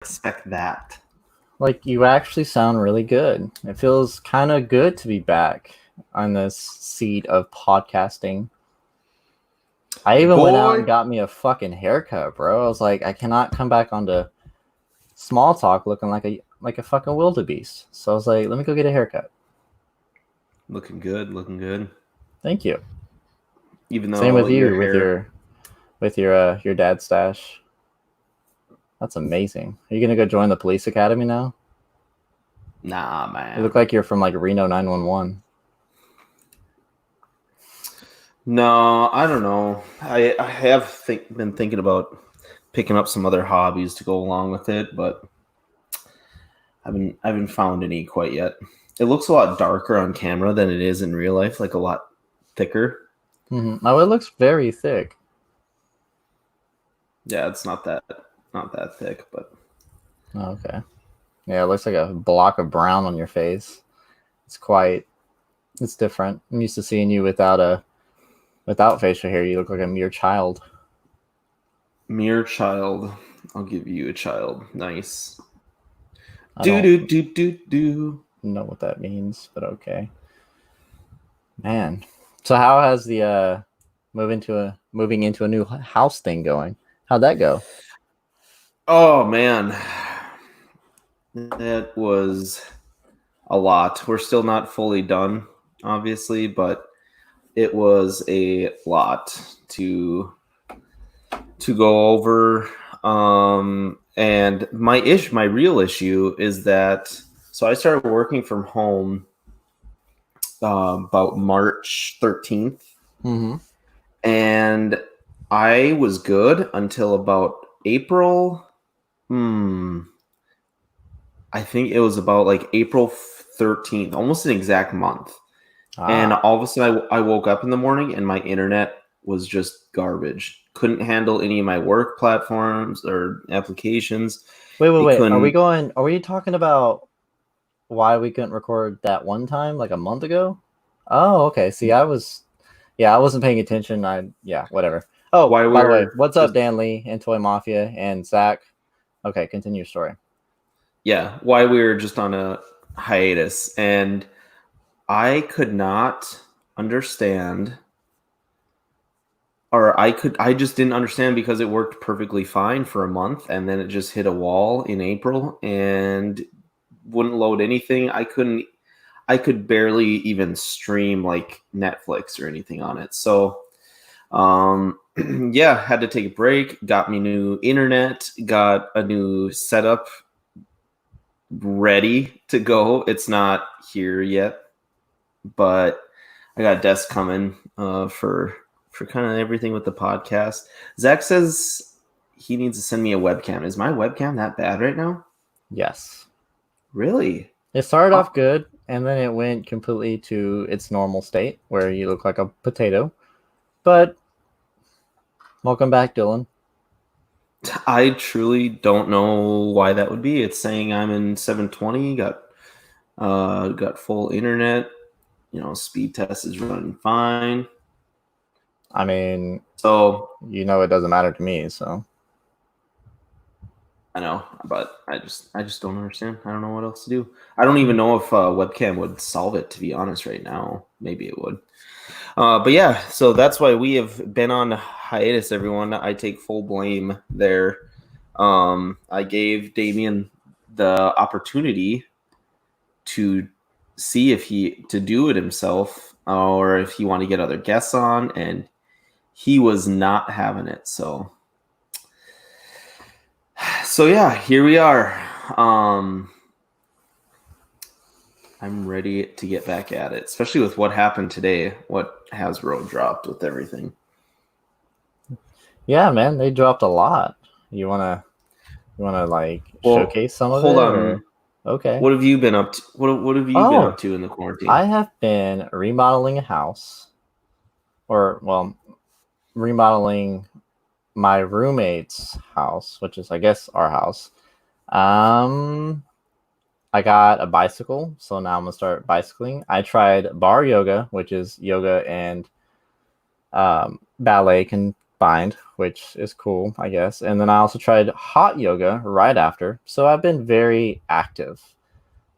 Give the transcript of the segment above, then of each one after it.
expect that. Like, you actually sound really good. It feels kind of good to be back on this seat of podcasting. I even went out Boy, and got me a fucking haircut, bro. I was like, I cannot come back onto small talk looking like a fucking wildebeest. So I was like, let me go get a haircut. looking good, looking good. Thank you. Even Same though with your you hair, with your dad's stash. That's amazing. Are you gonna go join the police academy now? nah, You look man. like you're from like Reno 911. No, I don't know. I have been thinking about picking up some other hobbies to go along with it, but I haven't found any quite yet. It looks a lot darker on camera than it is in real life, like a lot thicker. Mm-hmm. Oh, it looks very thick. Yeah, it's not that thick, but Oh, okay. Yeah, it looks like a block of brown on your face. It's different. I'm used to seeing you without facial hair. You look like a mere child. mere child. I'll give you a child. Nice. I Do don't do do do do. know what that means, but okay. Man. So how has the moving into a new house thing going? How'd that go? Oh man, that was a lot. We're still not fully done, obviously, but it was a lot to go over. And my real issue is that so I started working from home about March 13th, Mm-hmm. and I was good until about April. I think it was about like April 13th, almost an exact month. And Ah. all of a sudden, I woke up in the morning and my internet was just garbage. Couldn't handle any of my work platforms or applications. It Wait. couldn't. Are we talking about why we couldn't record that one time like a month ago? Oh, okay. See, I wasn't paying attention. Whatever. Oh, Why by the way, we're what's up, just Dan Lee and Toy Mafia and Zach? Okay, continue your story. yeah, why we were just on a hiatus, and I could not understand, or I just didn't understand because it worked perfectly fine for a month, and then it just hit a wall in April and wouldn't load anything. I could barely even stream like Netflix or anything on it. So, yeah, had to take a break, got me new internet, got a new setup ready to go. It's not here yet, but I got a desk coming for kind of everything with the podcast. Zach says he needs to send me a webcam. Is my webcam that bad right now? Yes. Really? It started Oh, off good, and then it went completely to its normal state, where you look like a potato. But welcome back, Dylan. I truly don't know why that would be. It's saying I'm in 720, got full internet, speed test is running fine. I mean, So it doesn't matter to me, so. I know, but I just don't understand. I don't know what else to do. I don't even know if webcam would solve it, to be honest, right now. Maybe it would. But yeah, so that's why we have been on hiatus, everyone. I take full blame there. I gave Damien the opportunity to see if to do it himself or if he wanted to get other guests on, and he was not having it. So yeah, here we are. I'm ready to get back at it, especially with what happened today, what Hasbro dropped with everything. Yeah, man, they dropped a lot. You wanna like Well, showcase some of hold it, on. or okay? What have you been up to? What have you been up Oh, to in the quarantine? I have been remodeling a house, or well, remodeling my roommate's house, which is I guess our house. Um, I got a bicycle, so now I'm gonna start bicycling. I tried bar yoga, which is yoga and ballet bind, which is cool, I guess. And then I also tried hot yoga right after. So I've been very active,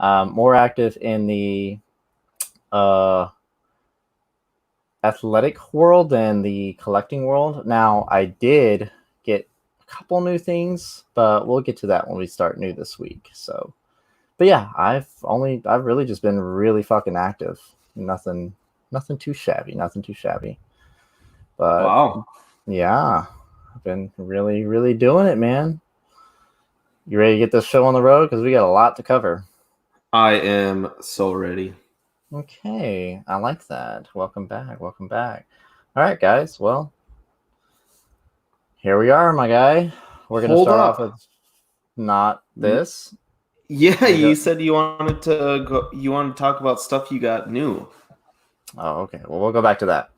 more active in the uh, athletic world than the collecting world. Now, I did get a couple new things, but we'll get to that when we start new this week. So, but yeah, I've really just been really fucking active. Nothing too shabby, nothing too shabby. But Wow. yeah, I've been really, really doing it, man. You ready to get this show on the road? Because we got a lot to cover. I am so ready. Okay, I like that. Welcome back. Welcome back. All right, guys. Well, here we are, my guy. We're going to Hold start off with up. not this. Yeah, We're you gonna said you wanted to go. You wanted to talk about stuff you got new. Oh, okay. Well, we'll go back to that.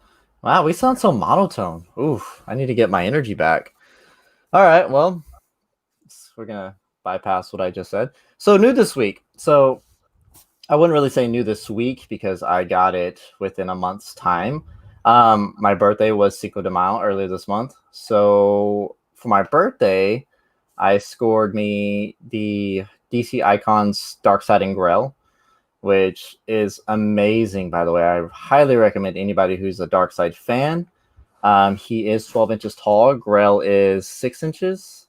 Wow, we sound so monotone. Oof, I need to get my energy back. All right, well, we're going to bypass what I just said. So, new this week. So, I wouldn't really say new this week because I got it within a month's time. My birthday was Cinco de Mayo earlier this month. So for my birthday, I scored me the DC Icons Darkseid and Grell, which is amazing, by the way. I highly recommend anybody who's a Darkseid fan. He is 12 inches tall. Grell is 6 inches.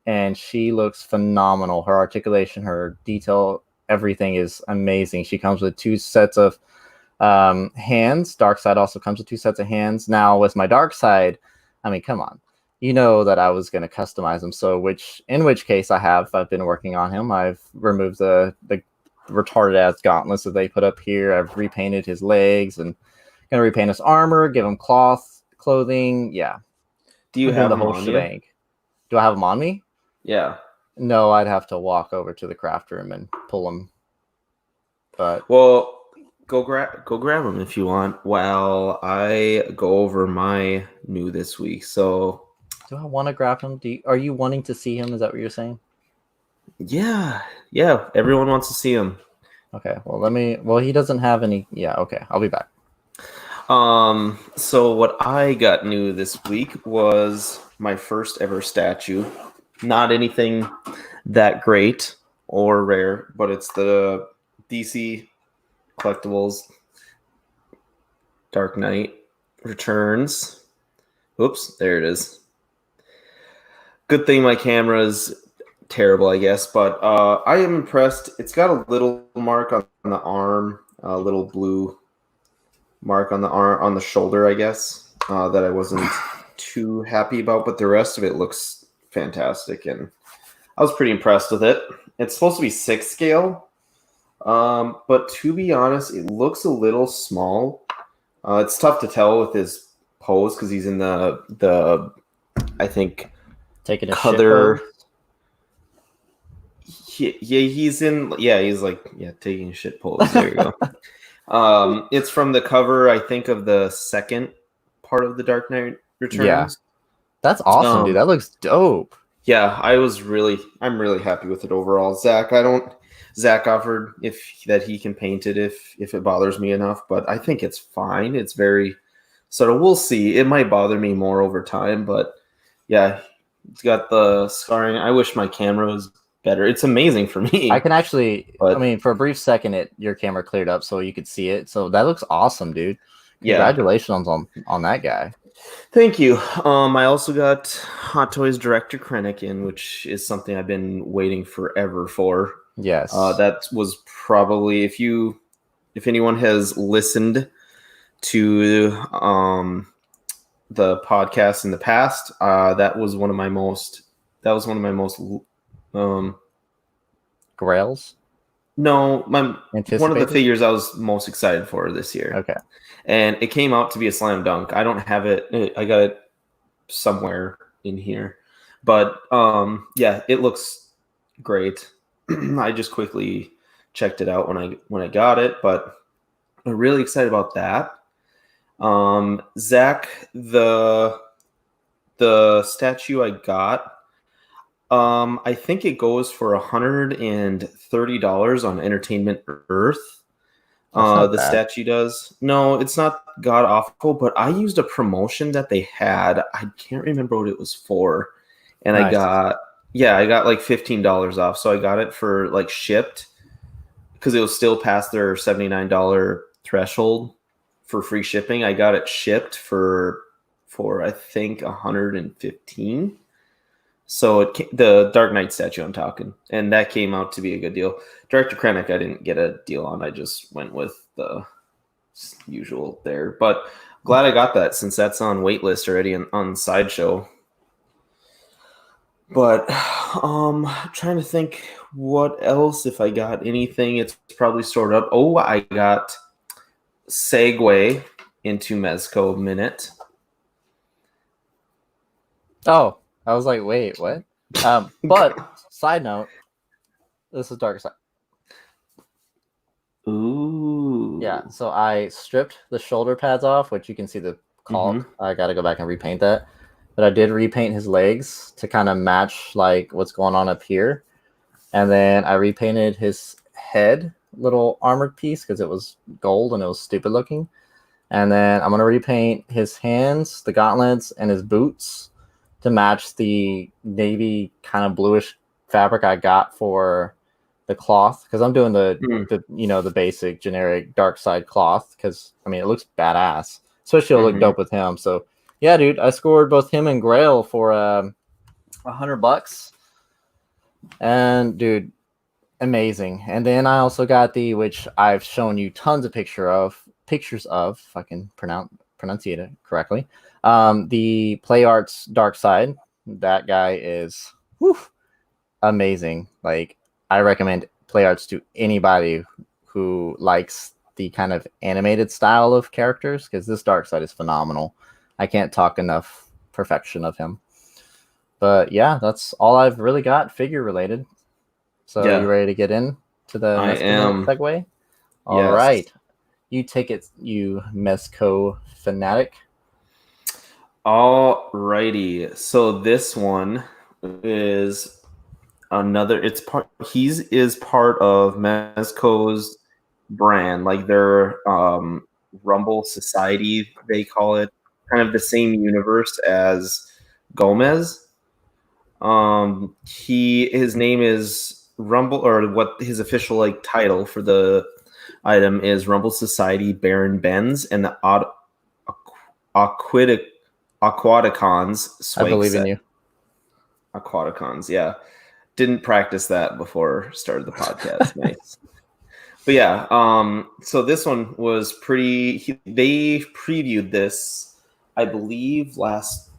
And she looks phenomenal. Her articulation, her detail, everything is amazing. She comes with 2 sets of hands. Darkseid also comes with 2 sets of hands. Now with my Darkseid, I mean, come on, you know that I was going to customize him. So in which case I've been working on him. I've removed the retarded ass gauntlets that they put up here. I've repainted his legs and gonna repaint his armor, give him clothing. Yeah, Do you I'm doing have the them whole on you? shebang. Do I have him on me? Yeah. No, I'd have to walk over to the craft room and pull them. But Well, go grab them if you want. While I go over my new this week. So do I want to grab him? Are you wanting to see him? Is that what you're saying? yeah, everyone wants to see them. Okay. Well, Well, he doesn't have any. Yeah. Okay. I'll be back. So what I got new this week was my first ever statue. Not anything that great or rare, but it's the DC Collectibles Dark Knight Returns. Oops, there it is. Good thing my camera's terrible, I guess, but I am impressed. It's got a little mark on the arm, a little blue mark on the arm, on the shoulder, I guess, that I wasn't too happy about, but the rest of it looks fantastic, and I was pretty impressed with it. It's supposed to be 6 scale, but to be honest, it looks a little small. It's tough to tell with his pose because he's in the I think Taking a shit color. pose. He's taking a shit pose. There you go. It's from the cover, I think, of the second part of the Dark Knight Returns. Yeah. That's awesome, dude. That looks dope. Yeah, I'm really happy with it overall. Zach offered that he can paint it if it bothers me enough, but I think it's fine. It's very subtle. We'll see. It might bother me more over time, but yeah, it's got the scarring. I wish my camera was better. It's amazing for me. I can actually, I mean, for a brief second, your camera cleared up so you could see it. So that looks awesome, dude. Congratulations on that guy. Thank you. I also got Hot Toys Director Krennic in, which is something I've been waiting forever for. Yes. That was probably if anyone has listened to the podcast in the past, that was one of my most Grails. No, one of the figures I was most excited for this year. Okay. And it came out to be a slam dunk. I don't have it. I got it somewhere in here. But yeah, it looks great. I just quickly checked it out when I got it, but I'm really excited about that. Zach, the statue I got, I think it goes for $130 on Entertainment Earth. That's not The bad. statue does. No, it's not god awful, but I used a promotion that they had. I can't remember what it was for. And Nice. I got like $15 off. So I got it for like shipped because it was still past their $79 threshold for free shipping. I got it shipped for I think 115. So the Dark Knight statue I'm talking, and that came out to be a good deal. Director Krennic I didn't get a deal on. I just went with the usual there. But glad I got that since that's on waitlist already on Sideshow. But trying to think what else if I got anything. It's probably stored up. Oh, I got segue into Mezco Minute. Oh, I was like, wait, what? But side note, this is Dark Side. Ooh. Yeah, so I stripped the shoulder pads off, which you can see the caulk. Mm-hmm. I got to go back and repaint that. But I did repaint his legs to kind of match like what's going on up here. And then I repainted his head little armored piece because it was gold and it was stupid looking. And then I'm going to repaint his hands, the gauntlets, and his boots to match the navy kind of bluish fabric I got for the cloth, because I'm doing the basic generic dark side cloth, because I mean it looks badass, especially it'll look dope with him. So yeah, dude, I scored both him and Grail for $100, and dude, amazing. And then I also got which I've shown you tons of pictures of, if I can pronunciate it correctly, the Play Arts Dark Side. That guy is amazing. Like, I recommend Play Arts to anybody who likes the kind of animated style of characters, because this Dark Side is phenomenal. I can't talk enough perfection of him. But yeah, that's all I've really got figure related. So Yeah. you ready to get in to the I am. segue? All Yes. right. You take it, you Mezco fanatic. Alrighty. So this one is another. He is part of Mezco's brand, like their Rumble Society, they call it, kind of the same universe as Gomez. His name is Rumble, or what his official like title for the item is Rumble Society Baron Benz, and the Aquaticons swag I believe set. in you. Aquaticons, yeah. Didn't practice that before started the podcast. Nice. But yeah, so this one was they previewed this, I believe, last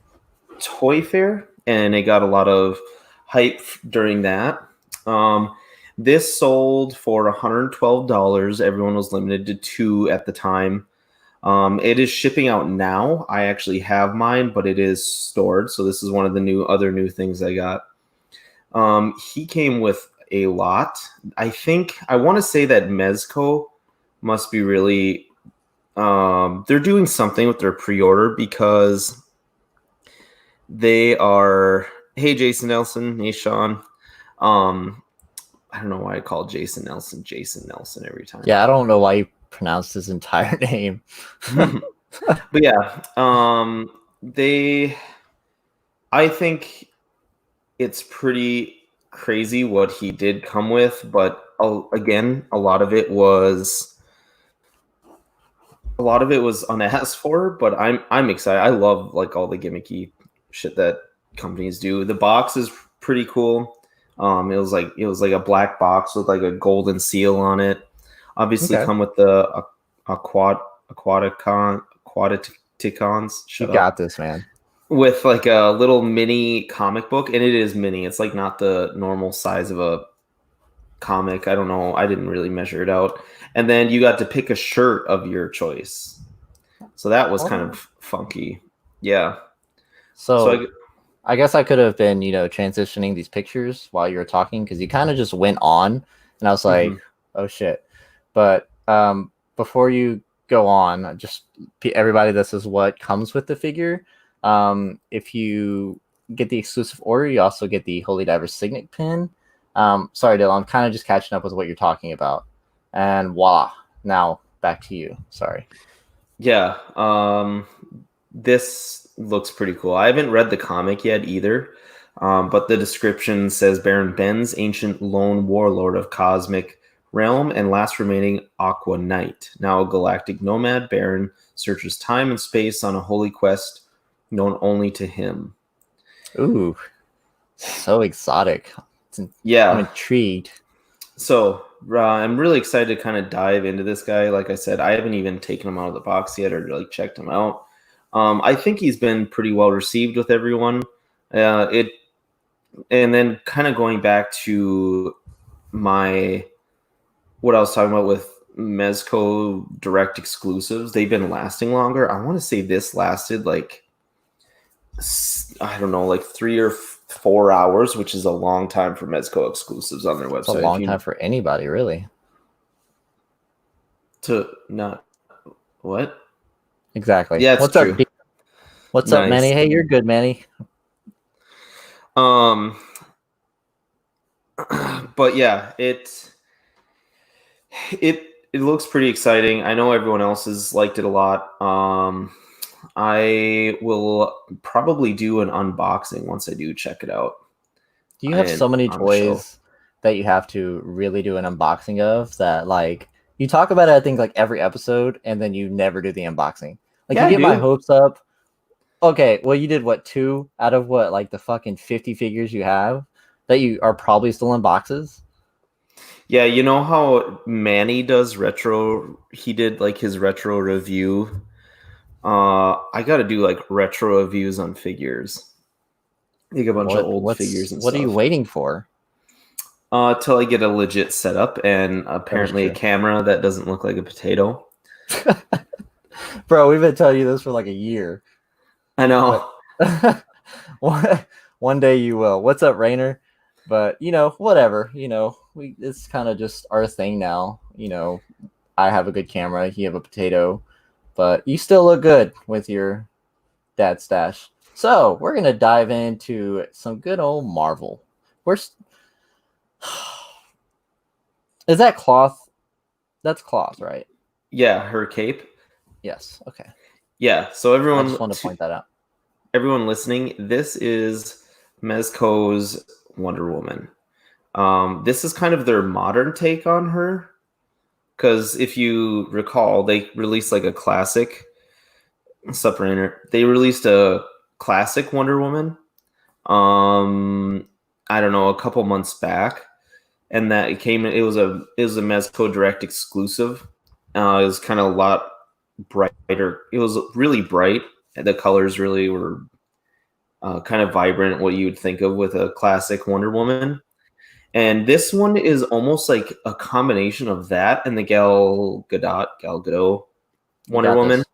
Toy Fair, and it got a lot of hype during that. This sold for $112. Everyone was limited to 2 at the time. It is shipping out now. I actually have mine, but it is stored. So this is one of the other new things I got. He came with a lot. I want to say that Mezco must be really they're doing something with their pre-order, because they are, hey Jason Nelson, hey Sean. I don't know why I call Jason Nelson every time. Yeah, I don't know why you pronounced his entire name. But yeah, I think it's pretty crazy what he did come with, but again, a lot of it was unasked for. But I'm excited. I love like all the gimmicky shit that companies do. The box is pretty cool. It was like a black box with like a golden seal on it. Obviously, come with the aquaticons. You got this, man. With like a little mini comic book, and it is mini. It's like not the normal size of a comic. I don't know. I didn't really measure it out. And then you got to pick a shirt of your choice. So that was kind of funky. Yeah. So I guess I could have been, transitioning these pictures while you were talking, because you kind of just went on, and I was like, oh shit. But before you go on, just everybody, this is what comes with the figure. If you get the exclusive order, you also get the Holy Diver Signet pin. Sorry, Dylan, I'm kind of just catching up with what you're talking about. And voila. Now, back to you. Sorry. Yeah. This looks pretty cool. I haven't read the comic yet either. But the description says Baron Ben's ancient lone warlord of cosmic realm and last remaining Aqua Knight. Now a galactic nomad, Baron searches time and space on a holy quest known only to him. Ooh, so exotic. Yeah. I'm intrigued. So I'm really excited to kind of dive into this guy. Like I said, I haven't even taken him out of the box yet or like checked him out. I think he's been pretty well received with everyone. And then kind of going back to what I was talking about with Mezco direct exclusives, they've been lasting longer. I want to say this lasted like, I don't know, like 3 or 4 hours, which is a long time for Mezco exclusives on their website. It's a long time for anybody, really. To not what? Exactly. Yeah, it's What's true. up, D? What's up, Manny? Hey, you're good, Manny. But yeah, it looks pretty exciting. I know everyone else has liked it a lot. I will probably do an unboxing once I do check it out. Do you have so many toys that you have to really do an unboxing of that, like, you talk about it, I think, like every episode, and then you never do the unboxing? Like, you get my hopes up. Okay, well, you did what, 2 out of what, like the fucking 50 figures you have that you are probably still in boxes? Yeah, you know how Manny does retro? He did like his retro review. I got to do like retro reviews on figures. Like a bunch of old figures and stuff. What are you waiting for? Till I get a legit setup and apparently a camera that doesn't look like a potato. Bro, we've been telling you this for like a year. I know. One day you will. What's up, Rainer? But, you know, whatever. You know, it's kind of just our thing now. You know, I have a good camera. You have a potato. But you still look good with your dad stash. So we're going to dive into some good old Marvel. Is that cloth? That's cloth, right? Yeah, her cape. Yes. Okay. Yeah. So everyone, I just wanted to point that out. Everyone listening, this is Mezco's Wonder Woman. This is kind of their modern take on her, because if you recall, they released like a classic. They released a classic Wonder Woman. I don't know, a couple months back, and that it was a Mezco direct exclusive. It was kind of a lot brighter. It was really bright. The colors really were kind of vibrant, what you would think of with a classic Wonder Woman. And this one is almost like a combination of that and the Gal Gadot Wonder Woman.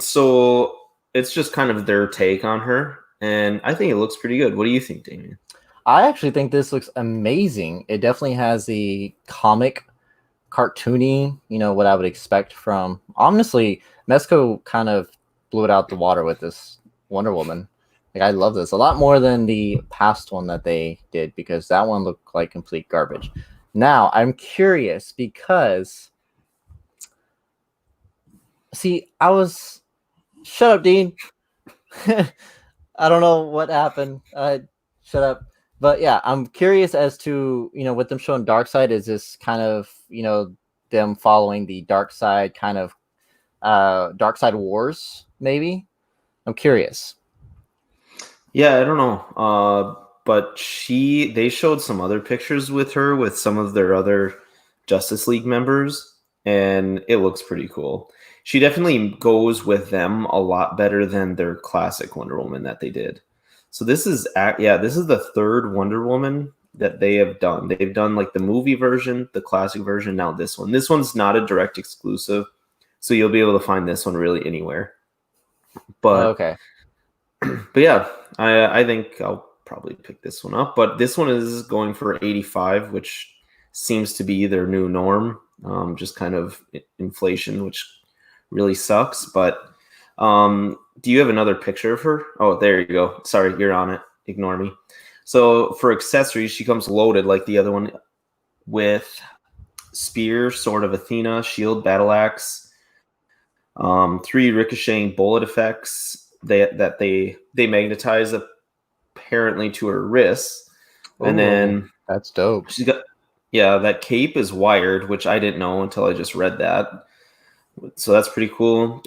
So it's just kind of their take on her, and I think it looks pretty good. What do you think, Damien? I actually think this looks amazing. It definitely has the comic, cartoony, you know, what I would expect from. Honestly, Mezco kind of blew it out the water with this Wonder Woman. Like, I love this a lot more than the past one that they did, because that one looked like complete garbage. Now, I'm curious because, see, shut up, Dean. I don't know what happened. Shut up. But yeah, I'm curious as to, you know, with them showing Darkseid, is this kind of, you know, them following the Darkseid kind of Darkseid Wars, maybe? I'm curious. Yeah, I don't know. But they showed some other pictures with her with some of their other Justice League members, and it looks pretty cool. She definitely goes with them a lot better than their classic Wonder Woman that they did. So this is the third Wonder Woman that they have done. They've done like the movie version, the classic version, now this one. This one's not a direct exclusive, so you'll be able to find this one really anywhere. But okay. But yeah, I think I'll probably pick this one up. But this one is going for 85, which seems to be their new norm. Just kind of inflation, which really sucks. But do you have another picture of her? Oh, there you go. Sorry, you're on it. Ignore me. So for accessories, she comes loaded like the other one with spear, sword of Athena, shield, battle axe, 3 ricocheting bullet effects they magnetize apparently to her wrists, and Oh, then that's dope. she's got that cape is wired, which I didn't know until I just read that. So that's pretty cool.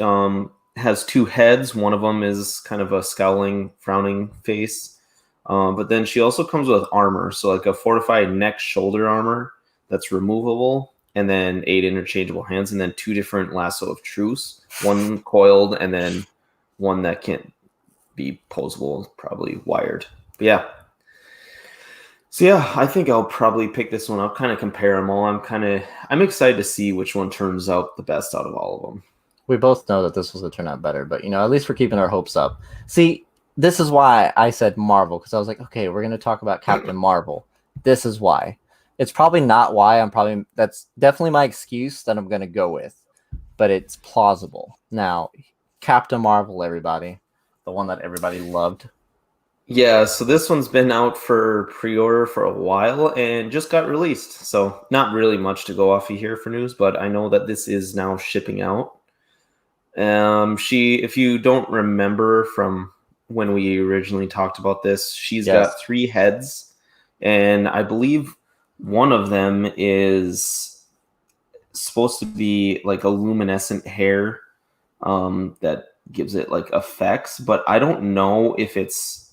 Has 2 heads. One of them is kind of a scowling, frowning face. But then she also comes with armor, so like a fortified neck shoulder armor that's removable, and then 8 interchangeable hands, and then 2 different lasso of truce, one coiled, and then one that can't be posable, probably wired. But yeah. So yeah, I think I'll probably pick this one up, kind of compare them all. I'm excited to see which one turns out the best out of all of them. We both know that this was to turn out better, but at least we're keeping our hopes up. See, this is why I said Marvel, because I was like, okay, we're going to talk about Captain Marvel. This is why. It's probably not why that's definitely my excuse that I'm going to go with, but it's plausible. Now, Captain Marvel, everybody, the one that everybody loved. Yeah, so this one's been out for pre-order for a while and just got released. So not really much to go off of here for news, but I know that this is now shipping out. If you don't remember from when we originally talked about this, she's got 3 heads, and I believe one of them is supposed to be like a luminescent hair that gives it like effects, but I don't know if it's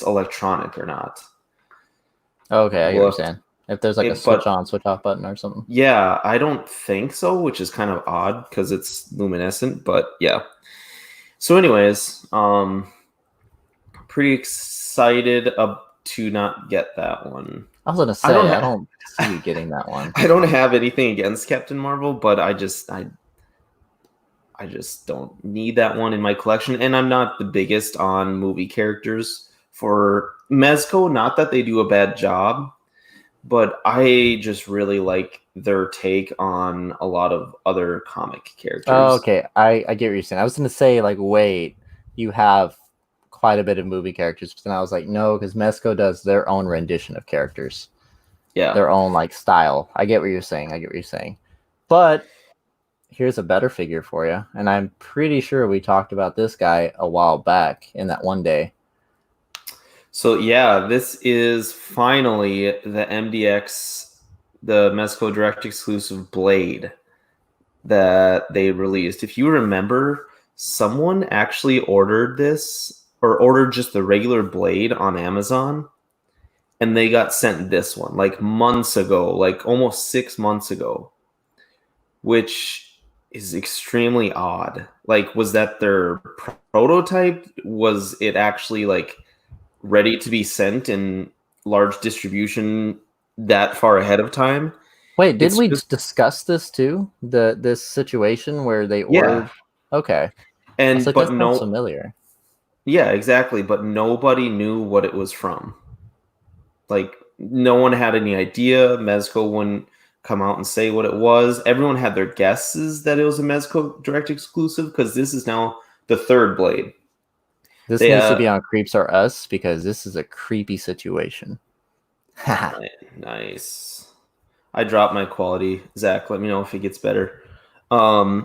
electronic or not. Okay, I get what you're saying. If there's like a switch on, switch off button or something. Yeah, I don't think so, which is kind of odd because it's luminescent, but yeah. So anyways, pretty excited to not get that one. I was gonna say I don't see you getting that one. I don't have anything against Captain Marvel, but I just don't need that one in my collection, and I'm not the biggest on movie characters for Mezco. Not that they do a bad job, but I just really like their take on a lot of other comic characters. Oh, okay, I get what you're saying. I was gonna say like, wait, you have quite a bit of movie characters, but then I was like, no, because Mezco does their own rendition of characters, their own like style. I get what you're saying. But here's a better figure for you, and I'm pretty sure we talked about this guy a while back in that one day. So yeah, this is finally the MDX, the Mezco Direct exclusive Blade that they released. If you remember, someone actually ordered this or ordered just the regular Blade on Amazon, and they got sent this one like months ago, like almost 6 months ago, which is extremely odd. Like, was that their prototype? Was it actually like ready to be sent in large distribution that far ahead of time? Wait, did we discuss this too? This situation where they ordered? Okay, and like, but that sounds familiar. Yeah, exactly. But nobody knew what it was from. Like, no one had any idea. Mezco wouldn't come out and say what it was. Everyone had their guesses that it was a Mezco Direct exclusive because this is now the 3rd Blade. This needs to be on Creeps Are Us because this is a creepy situation. Nice. I dropped my quality. Zach, let me know if it gets better. But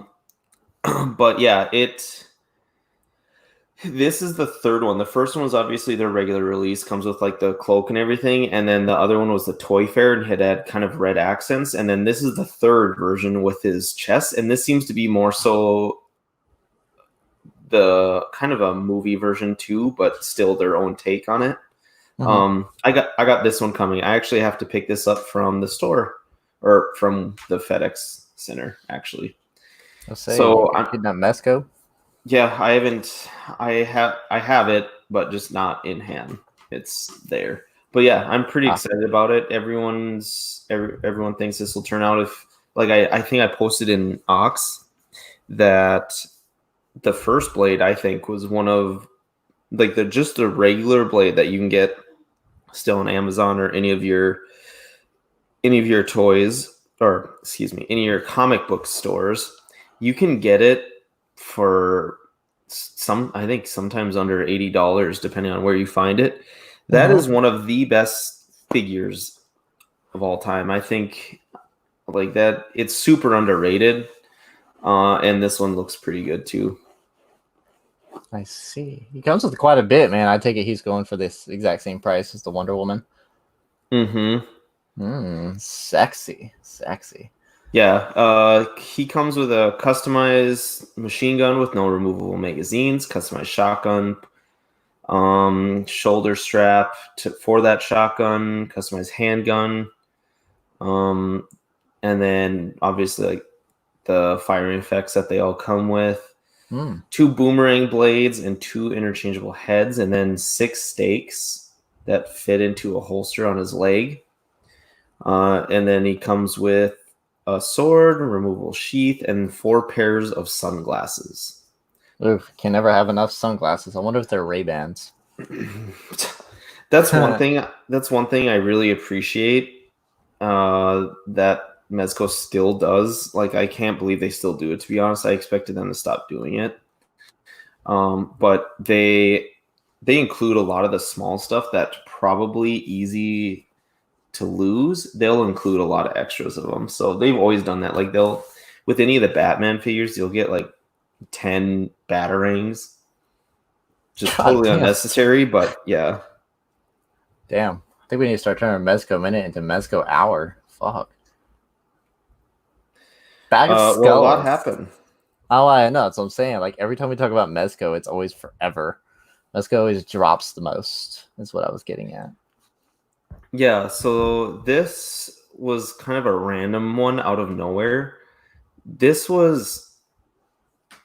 yeah, this is the 3rd one. The first one was obviously their regular release, comes with like the cloak and everything, and then the other one was the Toy Fair and had kind of red accents, and then this is the 3rd version with his chest, and this seems to be more so the kind of a movie version too, but still their own take on it. Mm-hmm. I got this one coming. I actually have to pick this up from the store or from the FedEx Center, actually. So I'm getting that Mezco. Yeah, I haven't. I have it, but just not in hand. It's there. But yeah, I'm pretty excited about it. Everyone thinks this will turn out. If like I think I posted in Ox that the first Blade I think was one of like the regular Blade that you can get still on Amazon or any of your toys, or excuse me, any of your comic book stores. You can get it for I think sometimes under $80, depending on where you find it. That is one of the best figures of all time. I think like that it's super underrated. And this one looks pretty good too. I see. He comes with quite a bit, man. I take it he's going for this exact same price as the Wonder Woman. Mm-hmm. Sexy, sexy. Yeah, he comes with a customized machine gun with no removable magazines, customized shotgun, shoulder strap for that shotgun, customized handgun, um, and then obviously like the firing effects that they all come with. Mm. 2 boomerang blades and 2 interchangeable heads, and then 6 stakes that fit into a holster on his leg. And then he comes with a sword, a removable sheath, and 4 pairs of sunglasses. Oof, can never have enough sunglasses. I wonder if they're Ray-Bans. That's one thing. That's one thing I really appreciate that Mezco still does. Like, I can't believe they still do it. To be honest, I expected them to stop doing it. But they include a lot of the small stuff that's probably easy to lose. They'll include a lot of extras of them. So they've always done that. Like they'll with any of the Batman figures, you'll get like 10 batarangs. Just God totally damn. unnecessary, but yeah. Damn. I think we need to start turning Mezco minute into Mezco hour. Fuck. Bag of skulls. Well, a lot happened. Oh, I know. That's what I'm saying. Like every time we talk about Mezco, it's always forever. Mezco always drops the most. Is what I was getting at. Yeah. So this was kind of a random one out of nowhere. This was.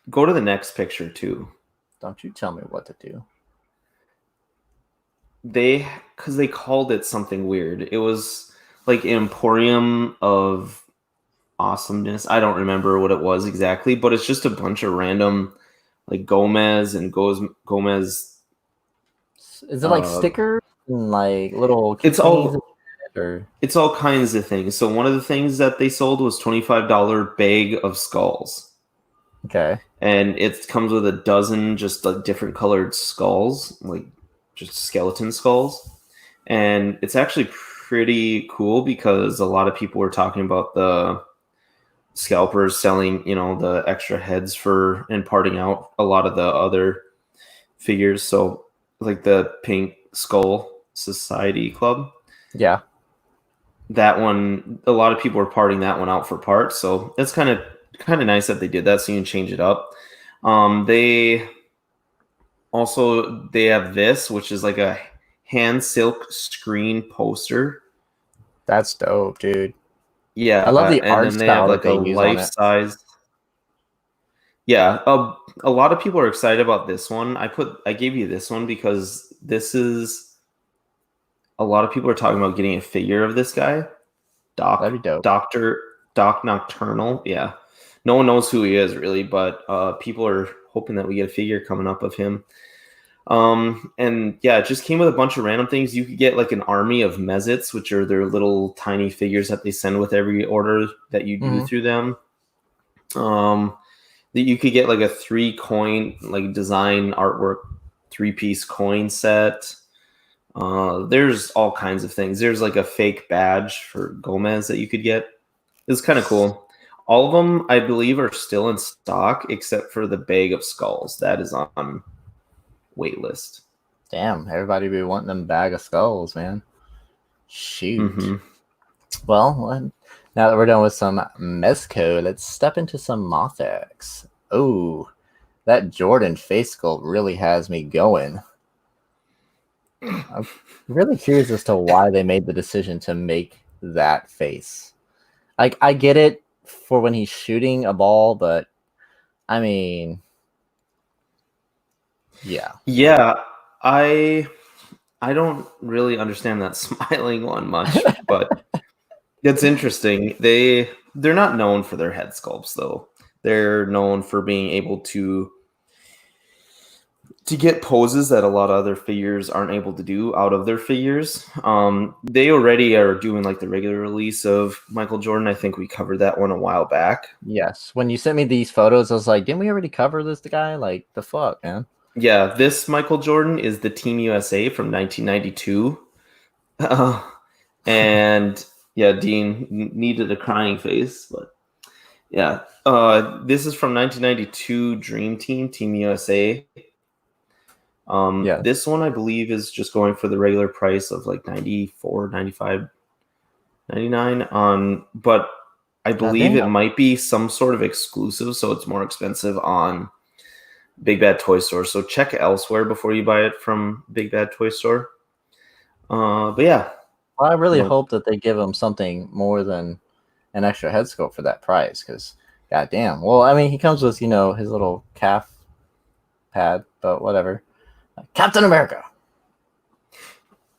Go to the next picture too. Don't you tell me what to do. Because they called it something weird. It was like Emporium of Awesomeness. I don't remember what it was exactly, but it's just a bunch of random like Gomez and Gomez. Is it like stickers and like little? It's all. Or... It's all kinds of things. So one of the things that they sold was $25 bag of skulls. Okay. And it comes with a dozen just like different colored skulls, like just skeleton skulls. And it's actually pretty cool because a lot of people were talking about the scalpers selling, the extra heads for and parting out a lot of the other figures. So like the Pink Skull Society Club. Yeah. That one, a lot of people were parting that one out for parts. So it's kind of nice that they did that so you can change it up. They have this, which is like a hand silk screen poster. That's dope, dude. Yeah, I love the and art then they style have like that they a use life on it. size. Yeah, a lot of people are excited about this one. I gave you this one because this is a lot of people are talking about getting a figure of this guy, That'd be dope. Doc Nocturnal. Yeah, no one knows who he is really, but people are hoping that we get a figure coming up of him. And yeah, it just came with a bunch of random things. You could get like an army of Mezits, which are their little tiny figures that they send with every order that you do through them. That you could get like a 3 coin, like design artwork, 3-piece coin set. There's all kinds of things. There's like a fake badge for Gomez that you could get. It's kind of cool. All of them, I believe, are still in stock except for the bag of skulls. That is on wait list. Damn, everybody be wanting them bag of skulls, man. Shoot. Well, now that we're done with some Mezco, let's step into some Mothex. Oh, that Jordan face sculpt really has me going. I'm really curious as to why they made the decision to make that face. Like, I get it for when he's shooting a ball, but I mean, yeah. Yeah, I don't really understand that smiling one much, but it's interesting. They're not known for their head sculpts though. They're known for being able to get poses that a lot of other figures aren't able to do out of their figures. They already are doing like the regular release of Michael Jordan. I think we covered that one a while back. Yes. When you sent me these photos, I was like, didn't we already cover this guy? Like, the fuck, man? Yeah, this Michael Jordan is the Team USA from 1992. And Yeah, Dean needed a crying face, but yeah. This is from 1992 Dream Team, Team USA. Yeah. This one I believe is just going for the regular price of like 94, 95, 99. But I God believe damn. it might be some sort of exclusive, so it's more expensive on Big Bad Toy Store. So check elsewhere before you buy it from Big Bad Toy Store. But yeah, Well, I really no, hope that they give him something more than an extra head sculpt for that price, because goddamn. Well, I mean, he comes with his little calf pad, but whatever. Captain America.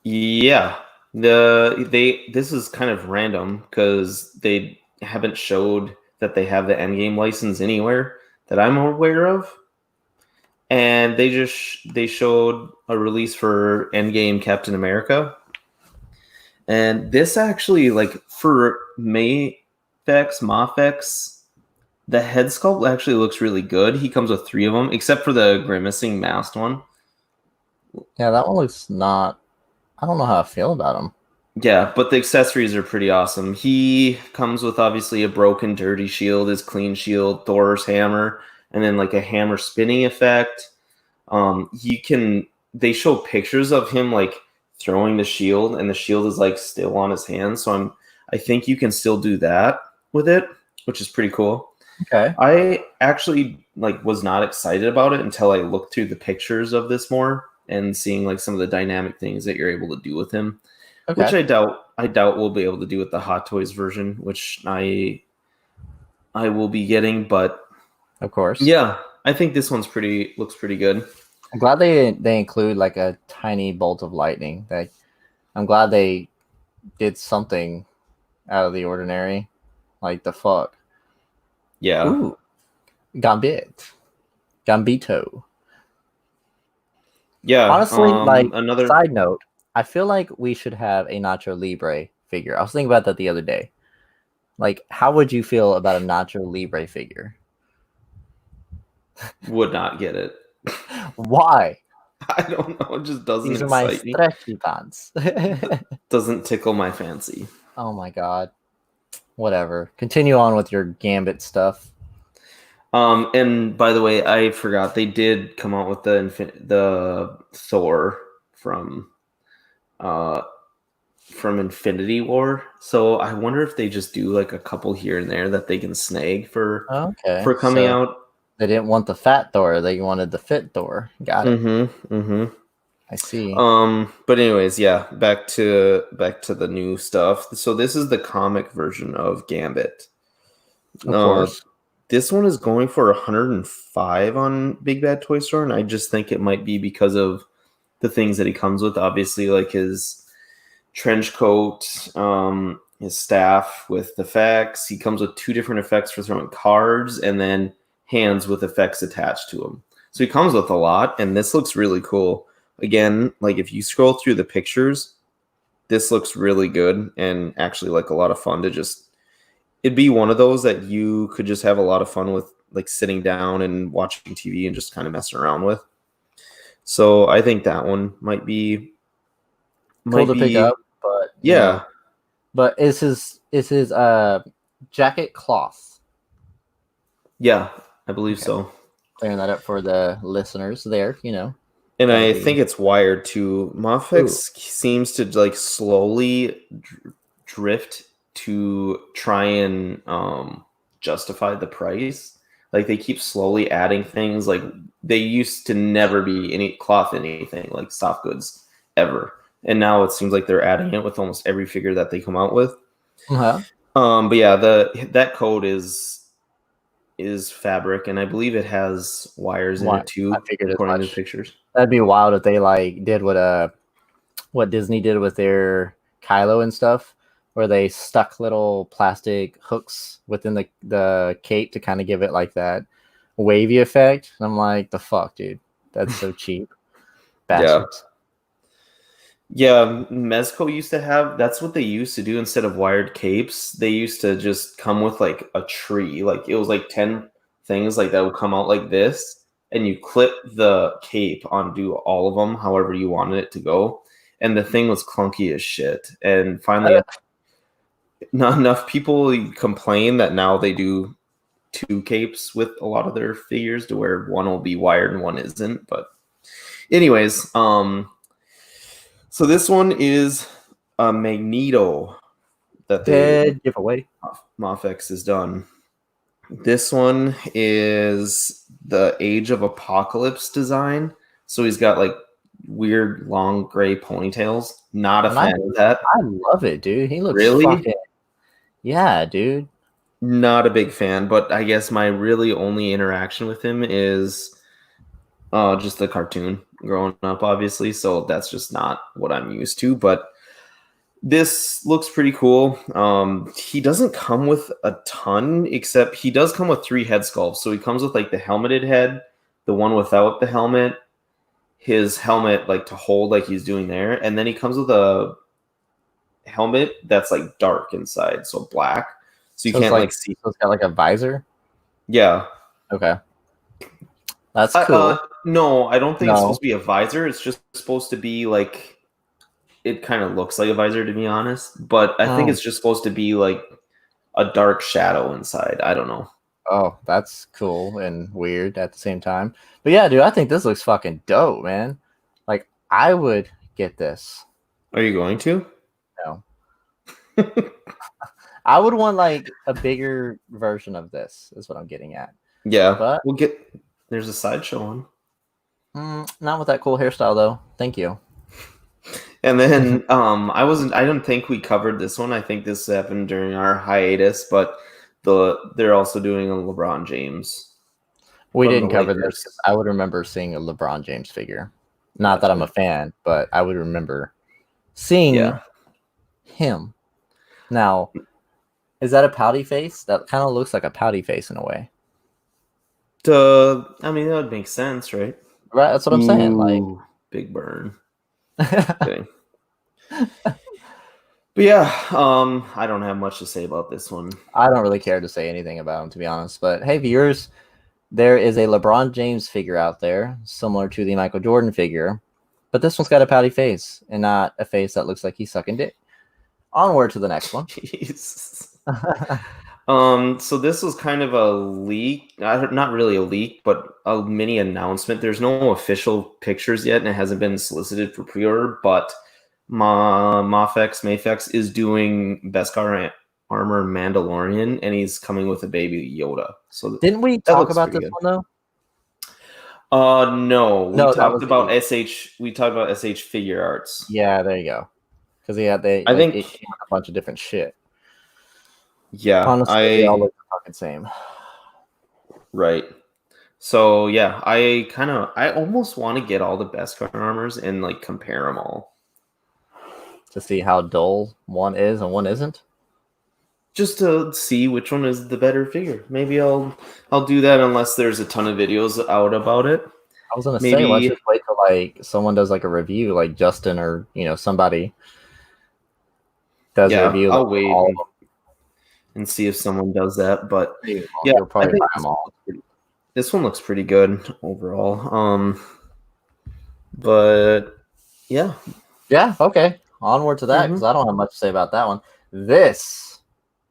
yeah. This is kind of random because they haven't showed that they have the Endgame license anywhere that I'm aware of. And they showed a release for Endgame Captain America, and this actually, like, for Mafex, the head sculpt actually looks really good. He comes with 3 of them, except for the grimacing masked one. Yeah, that one looks not. I don't know how I feel about him. Yeah, but the accessories are pretty awesome. He comes with obviously a broken, dirty shield, his clean shield, Thor's hammer, and then like a hammer spinning effect. You can They show pictures of him like throwing the shield, and the shield is like still on his hand. So I think you can still do that with it, which is pretty cool. Okay. I actually like was not excited about it until I looked through the pictures of this more and seeing like some of the dynamic things that you're able to do with him, which Okay. I doubt we'll be able to do with the Hot Toys version, which I will be getting. But Of course. yeah, I think this one's looks pretty good. I'm glad they include like a tiny bolt of lightning. I'm glad they did something out of the ordinary. Like the fuck. Yeah, Ooh, Gambito. yeah. Honestly, like, Another side note, I feel like we should have a Nacho Libre figure. I was thinking about that the other day. Like, how would you feel about a Nacho Libre figure? would not get it. Why? I don't know. It just doesn't These are my excite me. stretchy pants. Doesn't tickle my fancy. Oh my god. Whatever. Continue on with your Gambit stuff. And by the way, I forgot they did come out with the Thor uh from Infinity War. So I wonder if they just do like a couple here and there that they can snag Okay. for coming So out. they didn't want the fat Thor, they wanted the fit Thor. Got it. Mm-hmm. Mm-hmm. I see. But anyways, yeah, back to the new stuff. So this is the comic version of Gambit. Of Uh, course. this one is going for 105 on Big Bad Toy Store, and I just think it might be because of the things that he comes with. Obviously, like his trench coat, his staff with effects. He comes with 2 different effects for throwing cards, and then hands with effects attached to them. So he comes with a lot, and this looks really cool. Again, like if you scroll through the pictures, this looks really good and actually like a lot of fun to just. It'd be one of those that you could just have a lot of fun with, like sitting down and watching TV and just kind of messing around with. So I think that one might be Cool to pick up, but yeah. But is his jacket cloth? Yeah, I believe Okay. so. Clearing that up for the listeners there, And That'll I be think it's wired too. ooh. Mofex seems to like slowly drift to try and justify the price. Like they keep slowly adding things. Like they used to never be any cloth anything like soft goods ever, and now it seems like they're adding it with almost every figure that they come out with. Uh-huh. But yeah, that code is fabric, and I believe it has wires in Why? it I too, figured as according to the much. pictures. That'd be wild if they like did what Disney did with their Kylo and stuff, where they stuck little plastic hooks within the cape to kind of give it like that wavy effect. And I'm like, the fuck, dude, that's so cheap, Yeah. bastards. Yeah, Mezco used to have that's what they used to do instead of wired capes. They used to just come with like a tree. Like it was like 10 things like that would come out like this, and you clip the cape onto all of them however you wanted it to go. And the thing was clunky as shit. And finally not enough people complain that now they do two capes with a lot of their figures to where one will be wired and one isn't. But anyways, so this one is a Magneto that Dead giveaway. Mafex has done. This one is the Age of Apocalypse design. So he's got like weird long gray ponytails. Not a fan of that. I love it, dude. He looks Really? fucking. Yeah, dude. Not a big fan, but I guess my really only interaction with him is just the cartoon growing up, obviously. So that's just not what I'm used to. But this looks pretty cool. He doesn't come with a ton, except he does come with 3 head sculpts. So he comes with like the helmeted head, the one without the helmet, his helmet like to hold like he's doing there, and then he comes with a helmet that's like dark inside, so black. So you can't like see. So it's got like a visor. Yeah. Okay. That's cool. No, I don't think it's supposed to be a visor. It's just supposed to be like, it kind of looks like a visor, to be honest. But I think it's just supposed to be like a dark shadow inside. I don't know. Oh, that's cool and weird at the same time. But yeah, dude, I think this looks fucking dope, man. Like, I would get this. Are you going to? No. I would want like a bigger version of this, is what I'm getting at. Yeah, but there's a sideshow one. Not with that cool hairstyle though. Thank you. And then I didn't think we covered this one. I think this happened during our hiatus, but they're also doing a LeBron James. We didn't cover this because I would remember seeing a LeBron James figure. Not that I'm a fan, but I would remember seeing him. Now, is that a pouty face? That kind of looks like a pouty face in a way. I mean, that would make sense, right? Right, that's what I'm saying. Like, big burn. Okay. But yeah, I don't have much to say about this one. I don't really care to say anything about him, to be honest. But hey, viewers, there is a LeBron James figure out there, similar to the Michael Jordan figure, but this one's got a pouty face and not a face that looks like he's sucking dick. Onward to the next one. Jesus. So this was kind of a leak, not really a leak, but a mini announcement. There's no official pictures yet, and it hasn't been solicited for pre-order, but Mafex is doing Beskar Armor Mandalorian, and he's coming with a baby Yoda. So didn't we talk about this one though? No, we talked about SH. We talked about SH Figure Arts. Yeah, there you go. Because I think it came with a bunch of different shit. Yeah, honestly, they all look the fucking same. Right. So yeah, I almost want to get all the Beskar armors and like compare them all to see how dull one is and one isn't. Just to see which one is the better figure. Maybe I'll do that unless there's a ton of videos out about it. I was gonna say, let's just wait till like someone does like a review, like Justin or somebody does a review. I'll wait and see if someone does that. But you'll probably buy them all. This one looks pretty good overall. But yeah. Okay. Onward to that, because I don't have much to say about that one. This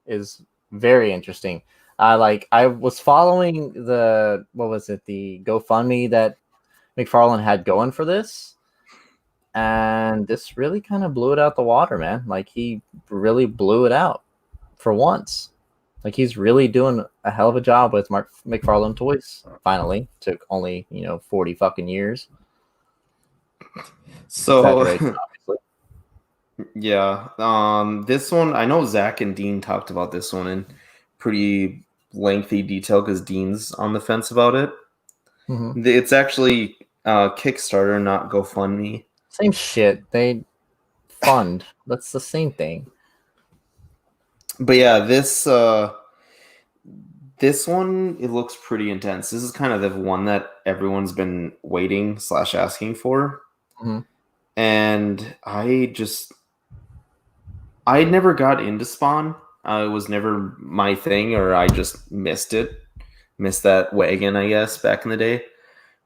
is very interesting. I was following the GoFundMe that McFarlane had going for this, and this really kind of blew it out the water, man. Like, he really blew it out for once. Like, he's really doing a hell of a job with Mark McFarlane Toys. Finally, took only 40 fucking years. So yeah, this one, I know Zach and Dean talked about this one in pretty lengthy detail because Dean's on the fence about it. It's actually Kickstarter, not GoFundMe. Same shit. They fund. That's the same thing. But yeah, this one, it looks pretty intense. This is kind of the one that everyone's been waiting / asking for. And I never got into Spawn. It was never my thing, or I just missed that wagon, I guess, back in the day.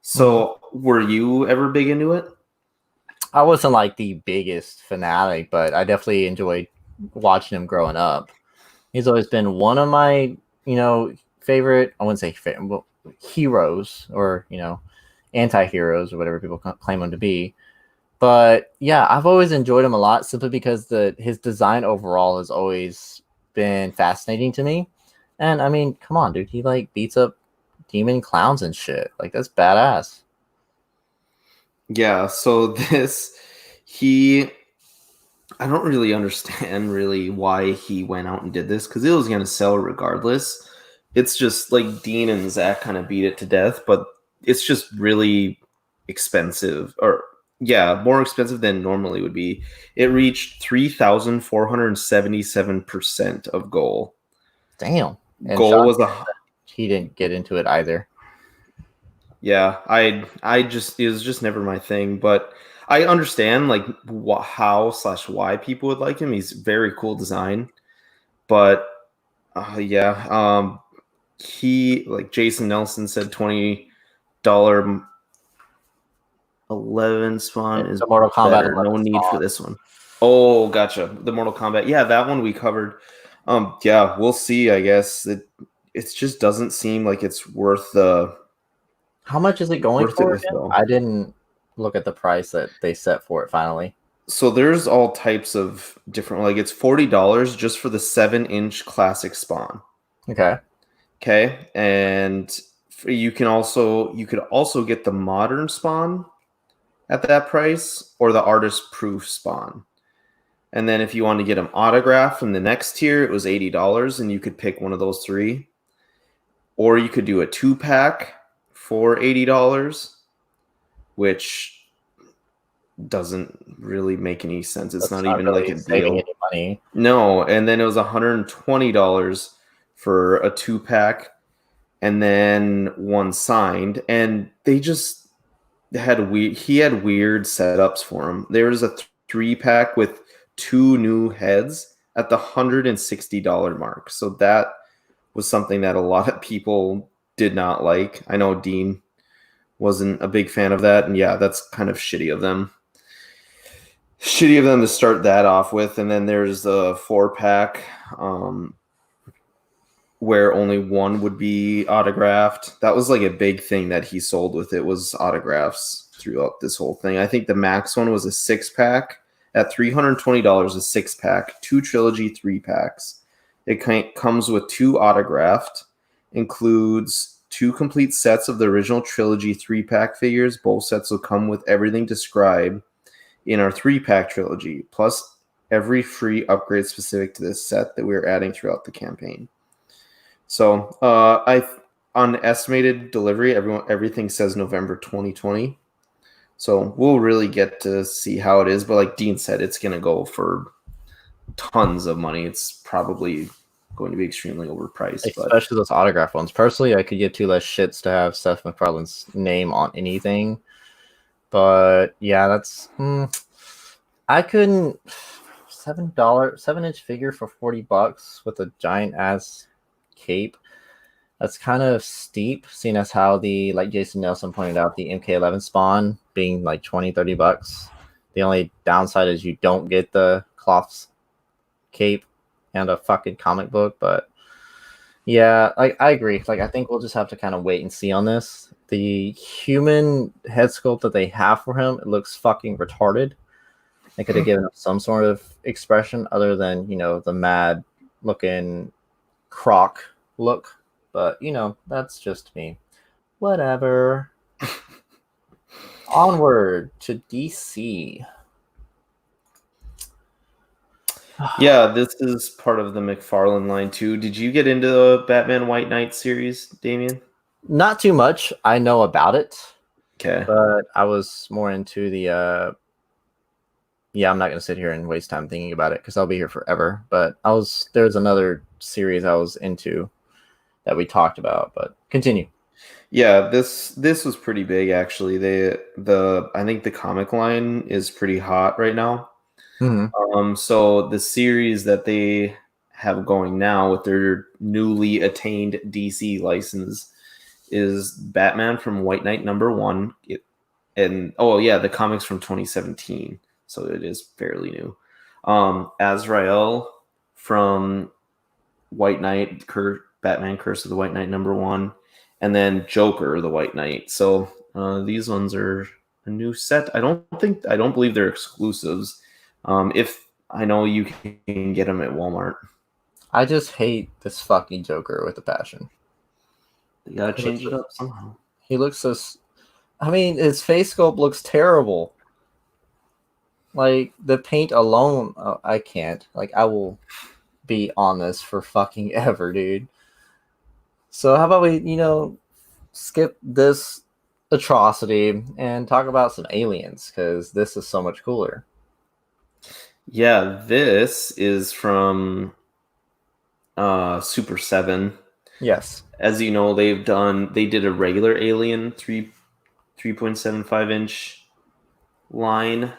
So were you ever big into it? I wasn't like the biggest fanatic, but I definitely enjoyed watching him growing up. He's always been one of my, favorite, I wouldn't say favorite, well, heroes or, anti-heroes or whatever people claim him to be. But yeah, I've always enjoyed him a lot simply because his design overall has always been fascinating to me. And I mean, come on, dude, he like beats up demon clowns and shit. Like that's badass. Yeah, so he I don't really understand really why he went out and did this because it was going to sell regardless. It's just like Dean and Zach kind of beat it to death, but it's just really expensive, or yeah, more expensive than normally would be. It reached 3,477% of goal. Damn. And Goal Sean, was a he didn't get into it either. yeah. I just it was just never my thing, but I understand like how/why people would like him. He's very cool design, but yeah. He like Jason Nelson said $20 11 spawn is The Mortal Kombat better. 11 No need for spawn. this one. Oh, gotcha. The Mortal Kombat. Yeah, that one we covered. Yeah, we'll see. I guess it just doesn't seem like it's worth the How much is it going worth it for with again? though. I didn't look at the price that they set for it finally. So there's all types of different. Like it's $40 just for the 7-inch classic spawn. Okay. Okay, and you could also get the modern spawn at that price or the artist proof spawn. And then if you want to get them autographed in the next tier, it was $80 and you could pick one of those three. Or you could do a 2-pack for $80, which doesn't really make any sense. It's That's not not even really like a saving deal. any money. No, and then it was $120 for a 2-pack and then one signed. And they just he had weird setups for him. There was a 3-pack with 2 new heads at the $160 mark. So that was something that a lot of people did not like. I know Dean wasn't a big fan of that, and yeah, that's kind of shitty of them. Shitty of them to start that off with, and then there's the 4-pack where only one would be autographed. That was like a big thing that he sold with it was autographs throughout this whole thing. I think the max one was a 6-pack at $320, a 6-pack, 2 trilogy 3-packs. It comes with 2 autographed, includes 2 complete sets of the original trilogy 3-pack figures. Both sets will come with everything described in our 3-pack trilogy, plus every free upgrade specific to this set that we're adding throughout the campaign. So on estimated delivery, everything says November 2020. So we'll really get to see how it is. But like Dean said, it's going to go for tons of money. It's probably going to be extremely overpriced. Especially those autograph ones. Personally, I could give 2 less shits to have Seth MacFarlane's name on anything. But yeah, that's I couldn't $7 7-inch figure for $40 with a giant ass cape. That's kind of steep, seeing as how like Jason Nelson pointed out, the MK11 spawn being like $20-$30. The only downside is you don't get the cloth cape and a fucking comic book. But yeah, like I agree. Like I think we'll just have to kind of wait and see on this. The human head sculpt that they have for him, it looks fucking retarded. They could have given him some sort of expression other than, the mad looking croc look. But, that's just me. Whatever. Onward to DC. Yeah, this is part of the McFarlane line too. Did you get into the Batman White Knight series, Damien? Not too much. I know about it. Okay. But I was more into the I'm not gonna sit here and waste time thinking about it because I'll be here forever. But there's another series I was into that we talked about, but continue. Yeah, this was pretty big actually. I think the comic line is pretty hot right now. Mm-hmm. So the series that they have going now with their newly attained DC license is Batman from White Knight #1. The comics from 2017, so it is fairly new. Azrael from White Knight, Batman Curse of the White Knight #1, and then Joker, the White Knight. So these ones are a new set. I don't believe they're exclusives. If I know you can get them at Walmart. I just hate this fucking Joker with a passion. You gotta change it up somehow. He looks so. I mean, his face sculpt looks terrible. Like the paint alone, I can't. Like I will be on this for fucking ever, dude. So how about we, skip this atrocity and talk about some aliens because this is so much cooler. Yeah, this is from Super 7. Yes. As you know, they did a regular Alien 3.75 inch line.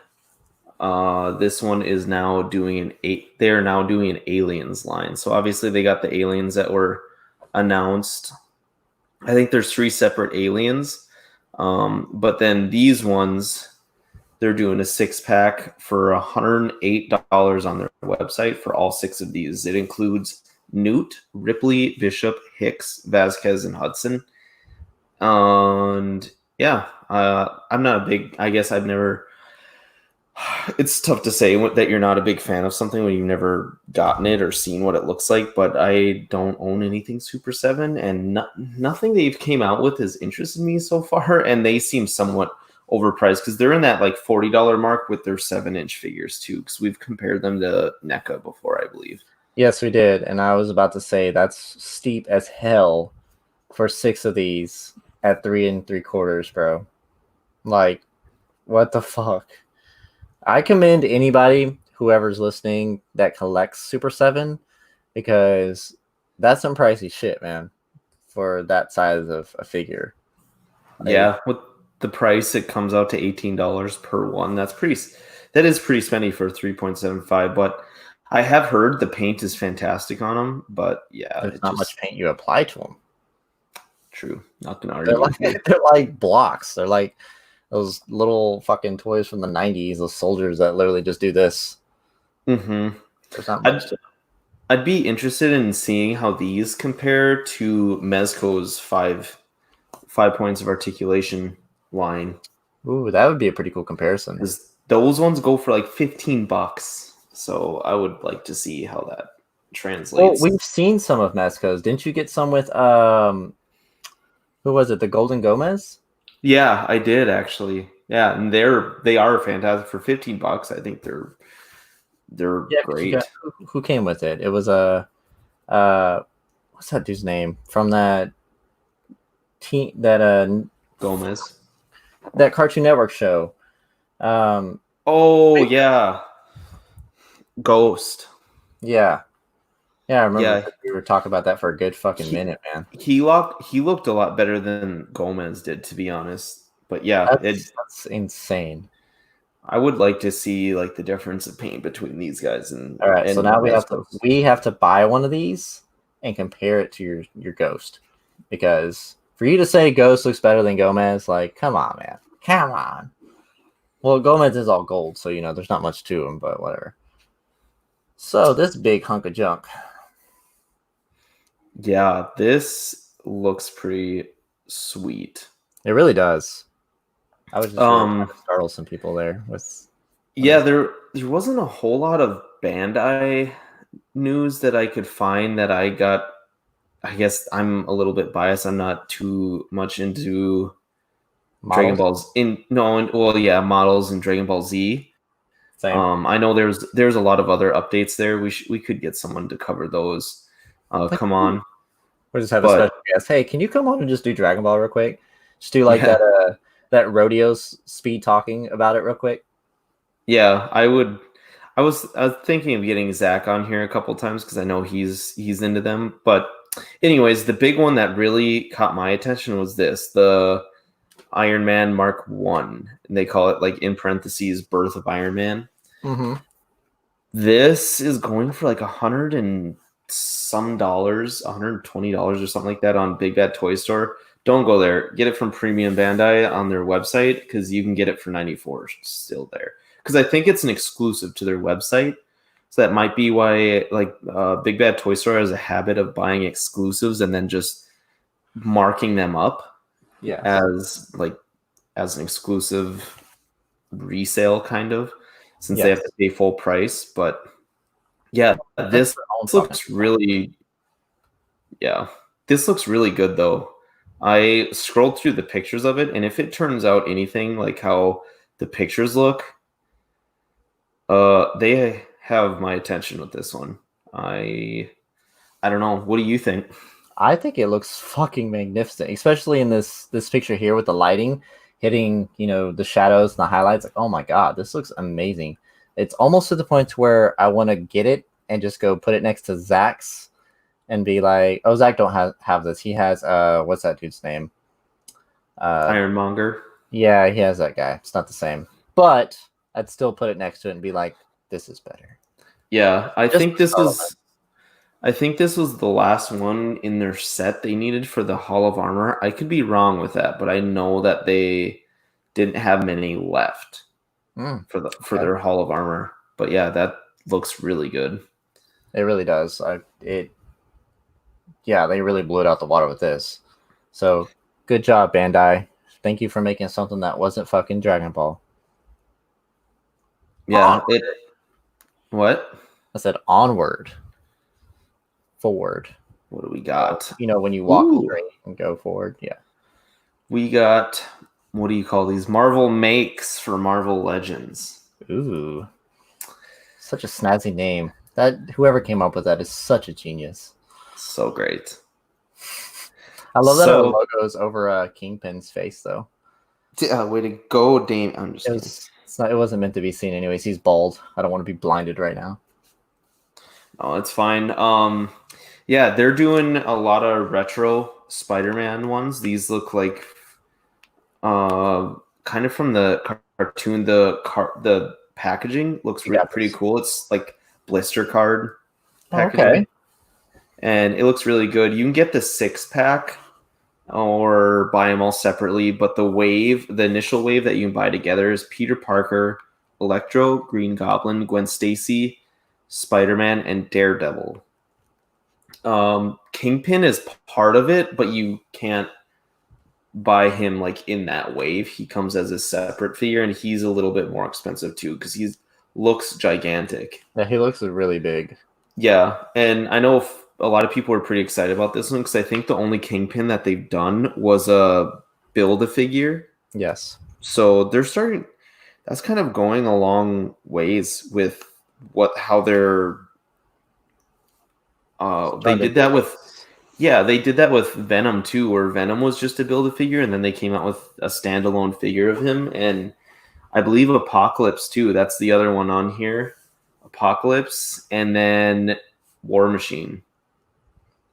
This one is now doing they're now doing an Aliens line. So obviously they got the aliens that were announced. I think there's 3 separate aliens. But then these ones, they're doing a 6-pack for $108 on their website for all 6 of these. It includes Newt, Ripley, Bishop, Hicks, Vasquez, and Hudson. And yeah, I'm not a big, I guess I've never, it's tough to say that you're not a big fan of something when you've never gotten it or seen what it looks like, but I don't own anything Super 7, and nothing they've came out with has interested me so far, and they seem somewhat overpriced because they're in that like $40 mark with their 7-inch figures too, because we've compared them to NECA before, I believe. Yes, we did, and I was about to say that's steep as hell for 6 of these at 3 3/4, bro. Like, what the fuck? I commend anybody, whoever's listening, that collects Super 7 because that's some pricey shit, man, for that size of a figure. Yeah, with the price, it comes out to $18 per one. That is pretty spendy for 3.75, but I have heard the paint is fantastic on them, but yeah, There's not much paint you apply to them. True. Not gonna argue. They're like blocks. They're like those little fucking toys from the 90s, those soldiers that literally just do this. Mm-hmm. There's not much to I'd be interested in seeing how these compare to Mezco's five points of articulation line. Ooh, that would be a pretty cool comparison. Because those ones go for like $15. So I would like to see how that translates. Well, we've seen some of Mezco's. Didn't you get some with who was it? The Golden Gomez? Yeah, I did actually. Yeah, and they are fantastic for $15. I think they're great. Who came with it? It was what's that dude's name from that team Gomez, that Cartoon Network show? Yeah, Ghost. Yeah, I remember we were talking about that for a good fucking minute, man. He looked a lot better than Gomez did, to be honest. But yeah, that's insane. I would like to see like the difference of paint between these guys and all right. So now we have to buy one of these and compare it to your Ghost, because for you to say Ghost looks better than Gomez, like, come on, man, come on. Well, Gomez is all gold, so there's not much to him, but whatever. So this big hunk of junk. Yeah, this looks pretty sweet. It really does. I was just trying to startle some people there with. Yeah, there wasn't a whole lot of Bandai news that I could find that I got. I guess I'm a little bit biased. I'm not too much into Dragon Ball's models and Dragon Ball Z. Same. I know there's a lot of other updates there. We could get someone to cover those. Come on. We'll just have a special guest. Hey, can you come on and just do Dragon Ball real quick? Just do like that rodeo speed talking about it real quick. Yeah, I would. I was thinking of getting Zach on here a couple times because I know he's into them. But anyways, the big one that really caught my attention was the Iron Man Mark 1. And they call it, like, in parentheses, Birth of Iron Man. Mm-hmm. This is going for like $100 and some $120 or something like that on Big Bad Toy Store. Don't go there. Get it from Premium Bandai on their website because you can get it for $94 still there. Because I think it's an exclusive to their website. So that might be why like Big Bad Toy Store has a habit of buying exclusives and then just marking them up Yes. as an exclusive resale kind of, since they Yes. have to pay full price. But yeah, That's this their own fucking looks really this looks really good though. I scrolled through the pictures of it, and if it turns out anything like how the pictures look, they have my attention with this one. I don't know. What do you think? I think it looks fucking magnificent, especially in this picture here with the lighting hitting, the shadows and the highlights. Like, oh my god, this looks amazing. It's almost to the point to where I want to get it and just go put it next to Zach's and be like, oh, Zach don't have this. He has what's that dude's name? Ironmonger. Yeah, he has that guy. It's not the same, but I'd still put it next to it and be like, this is better. Yeah, I Just think the this color. is. I think this was the last one in their set they needed for the Hall of Armor. I could be wrong with that, but I know that they didn't have many left for their Hall of Armor. But yeah, that looks really good. It really does. Yeah, they really blew it out the water with this. So good job, Bandai. Thank you for making something that wasn't fucking Dragon Ball. Yeah, what? I said onward, forward. What do we got? When you walk Ooh. straight and go forward. Yeah. We got, what do you call these? Marvel makes for Marvel Legends. Ooh. Such a snazzy name. That whoever came up with that is such a genius. So great. I love that our logo is over Kingpin's face, though. Way to go, Dame. I'm just kidding. It wasn't meant to be seen anyways. He's bald. I don't want to be blinded right now. Oh, it's fine. Yeah, they're doing a lot of retro Spider-Man ones. These look like kind of from the cartoon. The packaging looks pretty cool. It's like blister card packaging. Okay. And it looks really good. You can get the 6-pack or buy them all separately, but the initial wave that you can buy together is Peter Parker, Electro, Green Goblin, Gwen Stacy, Spider-Man, and Daredevil. Kingpin is part of it, but you can't buy him like in that wave. He comes as a separate figure, and he's a little bit more expensive too because he looks gigantic. Yeah, he looks really big. Yeah, and I know a lot of people are pretty excited about this one because I think the only Kingpin that they've done was a Build-A-Figure. Yes. So they're starting. That's kind of going a long ways with how they're. They did that with Venom too, where Venom was just a Build-A-Figure, and then they came out with a standalone figure of him, and I believe Apocalypse too. That's the other one on here, Apocalypse, and then War Machine.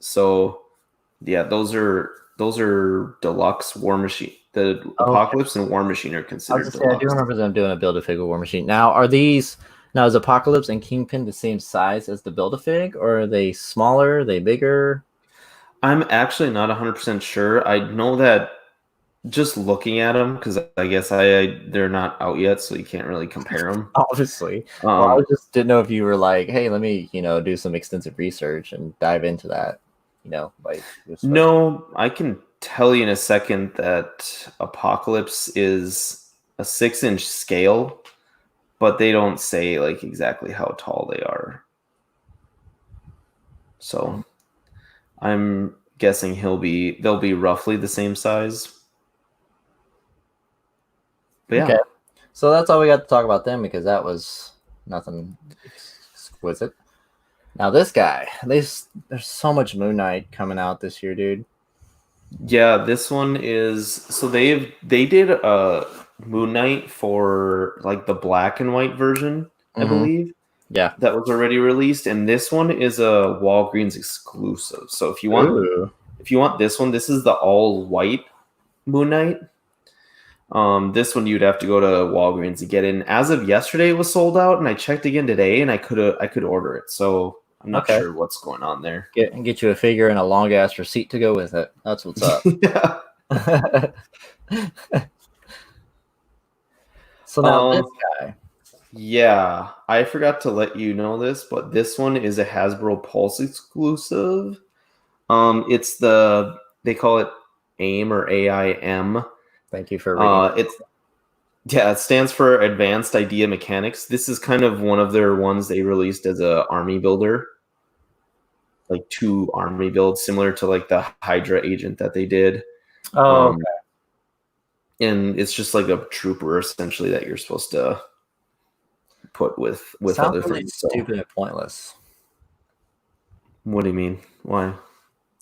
So, yeah, those are deluxe War Machine. The Apocalypse and War Machine are considered deluxe. I do remember them doing a Build-A-Figure War Machine. Now, is Apocalypse and Kingpin the same size as the Build-A-Fig, or are they smaller? Are they bigger? I'm actually not 100% sure. I know that just looking at them, because I guess they're not out yet, so you can't really compare them. Obviously. I just didn't know if you were like, hey, let me, do some extensive research and dive into that. No, I can tell you in a second that Apocalypse is a 6-inch scale, but they don't say like exactly how tall they are. So I'm guessing they'll be roughly the same size. But yeah. Okay. So that's all we got to talk about them because that was nothing exquisite. Now this guy, there's so much Moon Knight coming out this year, dude. Yeah, this one is so they did a Moon Knight for like the black and white version, I believe. Yeah, that was already released, and this one is a Walgreens exclusive. So if you want this one, this is the all white Moon Knight. This one you'd have to go to Walgreens to get in. As of yesterday, it was sold out, and I checked again today, and I could order it. So I'm not sure what's going on there. Get you a figure and a long ass receipt to go with it. That's what's up. So now this guy. Yeah, I forgot to let you know this, but this one is a Hasbro Pulse exclusive. It's they call it AIM or AIM. Thank you for reading. It's Yeah, it stands for Advanced Idea Mechanics. This is kind of one of their ones they released as a army builder, like two army builds, similar to like the Hydra agent that they did. Oh, Um, and it's just like a trooper essentially that you're supposed to put with sounds other really things. So, stupid and pointless. what do you mean? Why?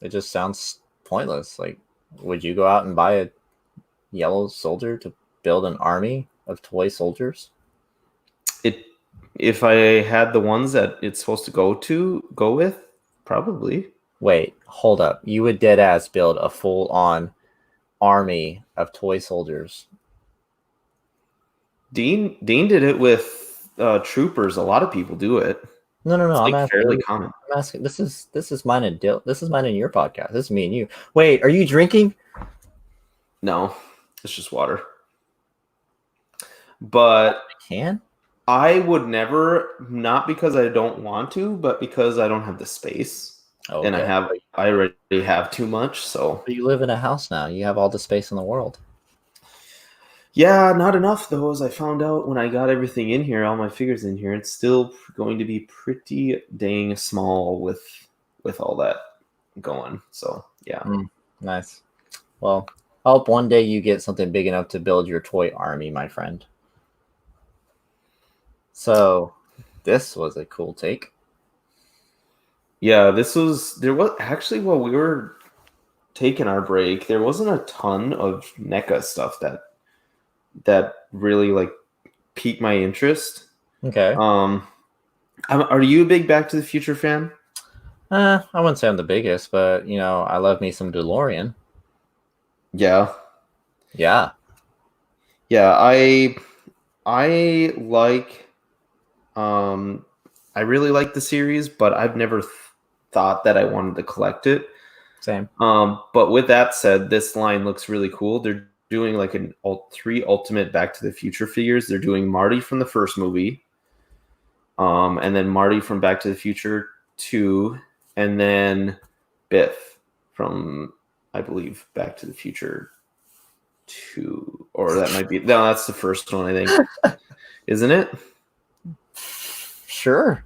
It just sounds pointless. Like, would you go out and buy a yellow soldier to build an army of toy soldiers? It If I had the ones that it's supposed to go with, probably. Wait, hold up. You would dead ass build a full on army of toy soldiers. Dean did it with troopers. A lot of people do it. No. It's I'm like asking fairly you. common. I'm asking. This is mine and This is mine and your podcast. This is me and you. Wait, are you drinking? No, it's just water. But Can? I would never, not because I don't want to, but because I don't have the space, and Okay. I already have too much. So But you live in a house now. You have all the space in the world. yeah, not enough though. As I found out when I got everything in here, all my figures in here, it's still going to be pretty dang small with all that going. So yeah. Nice. Well, I hope one day you get something big enough to build your toy army, my friend. So, this was a cool take. Yeah, there was actually while we were taking our break, there wasn't a ton of NECA stuff that really like piqued my interest. Okay. Are you a big Back to the Future fan? I wouldn't say I'm the biggest, but I love me some DeLorean. Yeah, Yeah. yeah. I like I really like the series, but I've never thought that I wanted to collect it. Same. But with that said, this line looks really cool. They're doing like three ultimate Back to the Future figures. They're doing Marty from the first movie, and then Marty from Back to the Future 2, and then Biff from, I believe, Back to the Future 2, or that might be, no, that's the first one, I think, isn't it? Sure.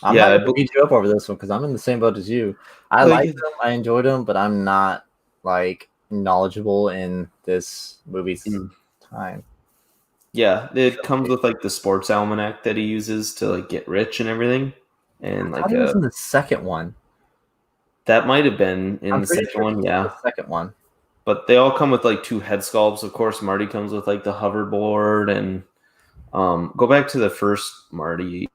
I'm Yeah, not going to beat you up over this one because I'm in the same boat as you. I like them, I enjoyed them, but I'm not like knowledgeable in this movie's time. Yeah, it comes with like the sports almanac that he uses to like get rich and everything, and I like thought it was in the second one. that might have been in I'm the pretty second sure one, it's yeah. the second one. But they all come with like two head sculpts. Of course, Marty comes with like the hoverboard, and go back to the first Marty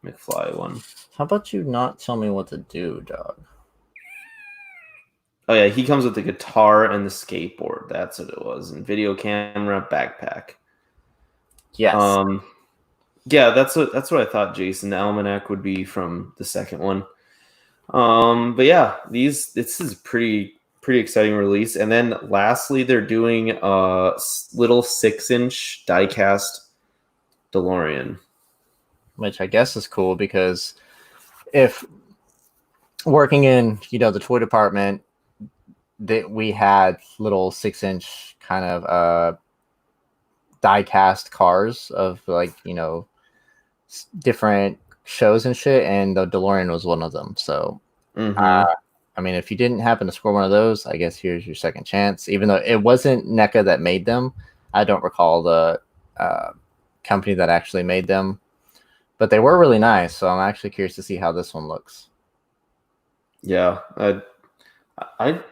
McFly one. How about you not tell me what to do, dog? Oh yeah, he comes with the guitar and the skateboard. That's what it was, and video camera, backpack. Yes. Yeah, that's what I thought. Jason, the almanac would be from the second one. But yeah, this is pretty exciting release. And then lastly, they're doing a little 6-inch diecast DeLorean, Which I guess is cool because if working in the toy department, that we had little 6-inch kind of die cast cars of like different shows and shit, and the DeLorean was one of them. So I mean, if you didn't happen to score one of those, I guess here's your second chance. Even though it wasn't NECA that made them, I don't recall the company that actually made them, but they were really nice. So I'm actually curious to see how this one looks. Yeah, I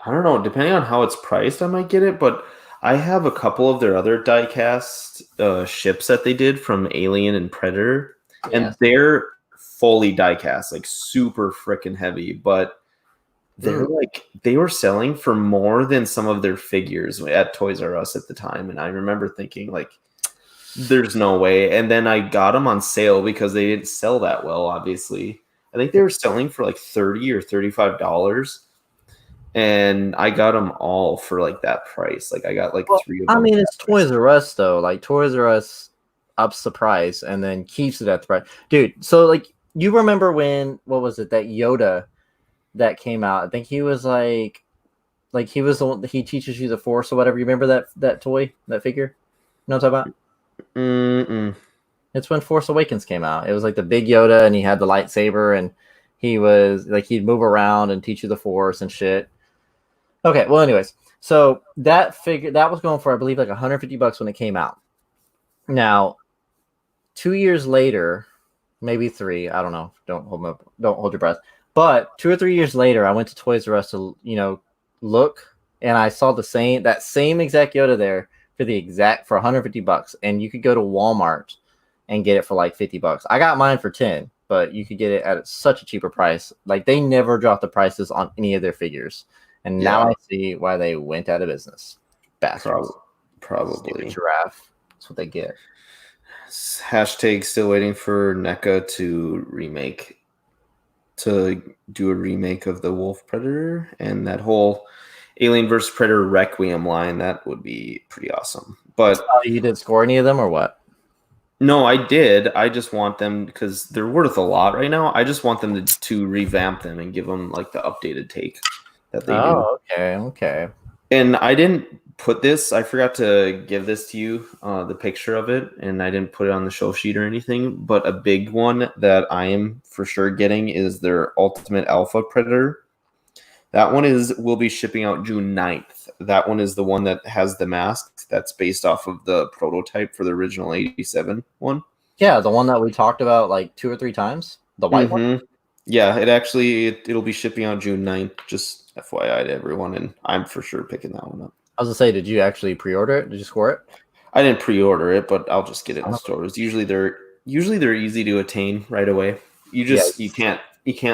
don't know. Depending on how it's priced, I might get it. But I have a couple of their other diecast ships that they did from Alien and Predator, and they're fully diecast, like super freaking heavy. But they're they were selling for more than some of their figures at Toys R Us at the time, and I remember thinking like, there's no way. And then I got them on sale because they didn't sell that well, obviously. I think they were selling for like $30 or $35, and I got them all for like that price. Like I got like 3 of them. I mean, it's Toys R Us though. Like Toys R Us ups the price and then keeps it at the price. Dude, so like you remember when what was it, that Yoda that came out? I think he was like he was the one he teaches you the force or whatever. You remember that toy, that figure? You know what I'm talking about? Mm-mm. It's when Force Awakens came out. It was like the big Yoda and he had the lightsaber and he was like he'd move around and teach you the force and shit. Okay, well anyways, so that figure that was going for I believe like $150 when it came out. Now, 2 years later, maybe three, I don't know. Don't hold your breath. But 2 or 3 years later, I went to Toys R Us to look, and I saw that same exact Yoda there for $150, and you could go to Walmart and get it for like $50. I got mine for 10, but you could get it at such a cheaper price. Like they never drop the prices on any of their figures, and now I see why they went out of business. Bastards. Probably. Stupid giraffe. That's what they get. Hashtag still waiting for NECA to do a remake of the Wolf Predator and that whole Alien vs Predator Requiem line. That would be pretty awesome. But you didn't score any of them or what? No, I did. I just want them because they're worth a lot right now. I just want them to revamp them and give them like the updated take that they do. Oh, okay. And I didn't put this. I forgot to give this to you, the picture of it, and I didn't put it on the show sheet or anything. But a big one that I am for sure getting is their Ultimate Alpha Predator. That one will be shipping out June 9th. That one is the one that has the mask that's based off of the prototype for the original 87 one. Yeah, the one that we talked about like 2 or 3 times. The white one? Yeah, it'll be shipping out June 9th, just FYI to everyone, and I'm for sure picking that one up. I was going to say, did you actually pre-order it? Did you score it? I didn't pre-order it, but I'll just get it in stores. Usually they're easy to attain right away. You can't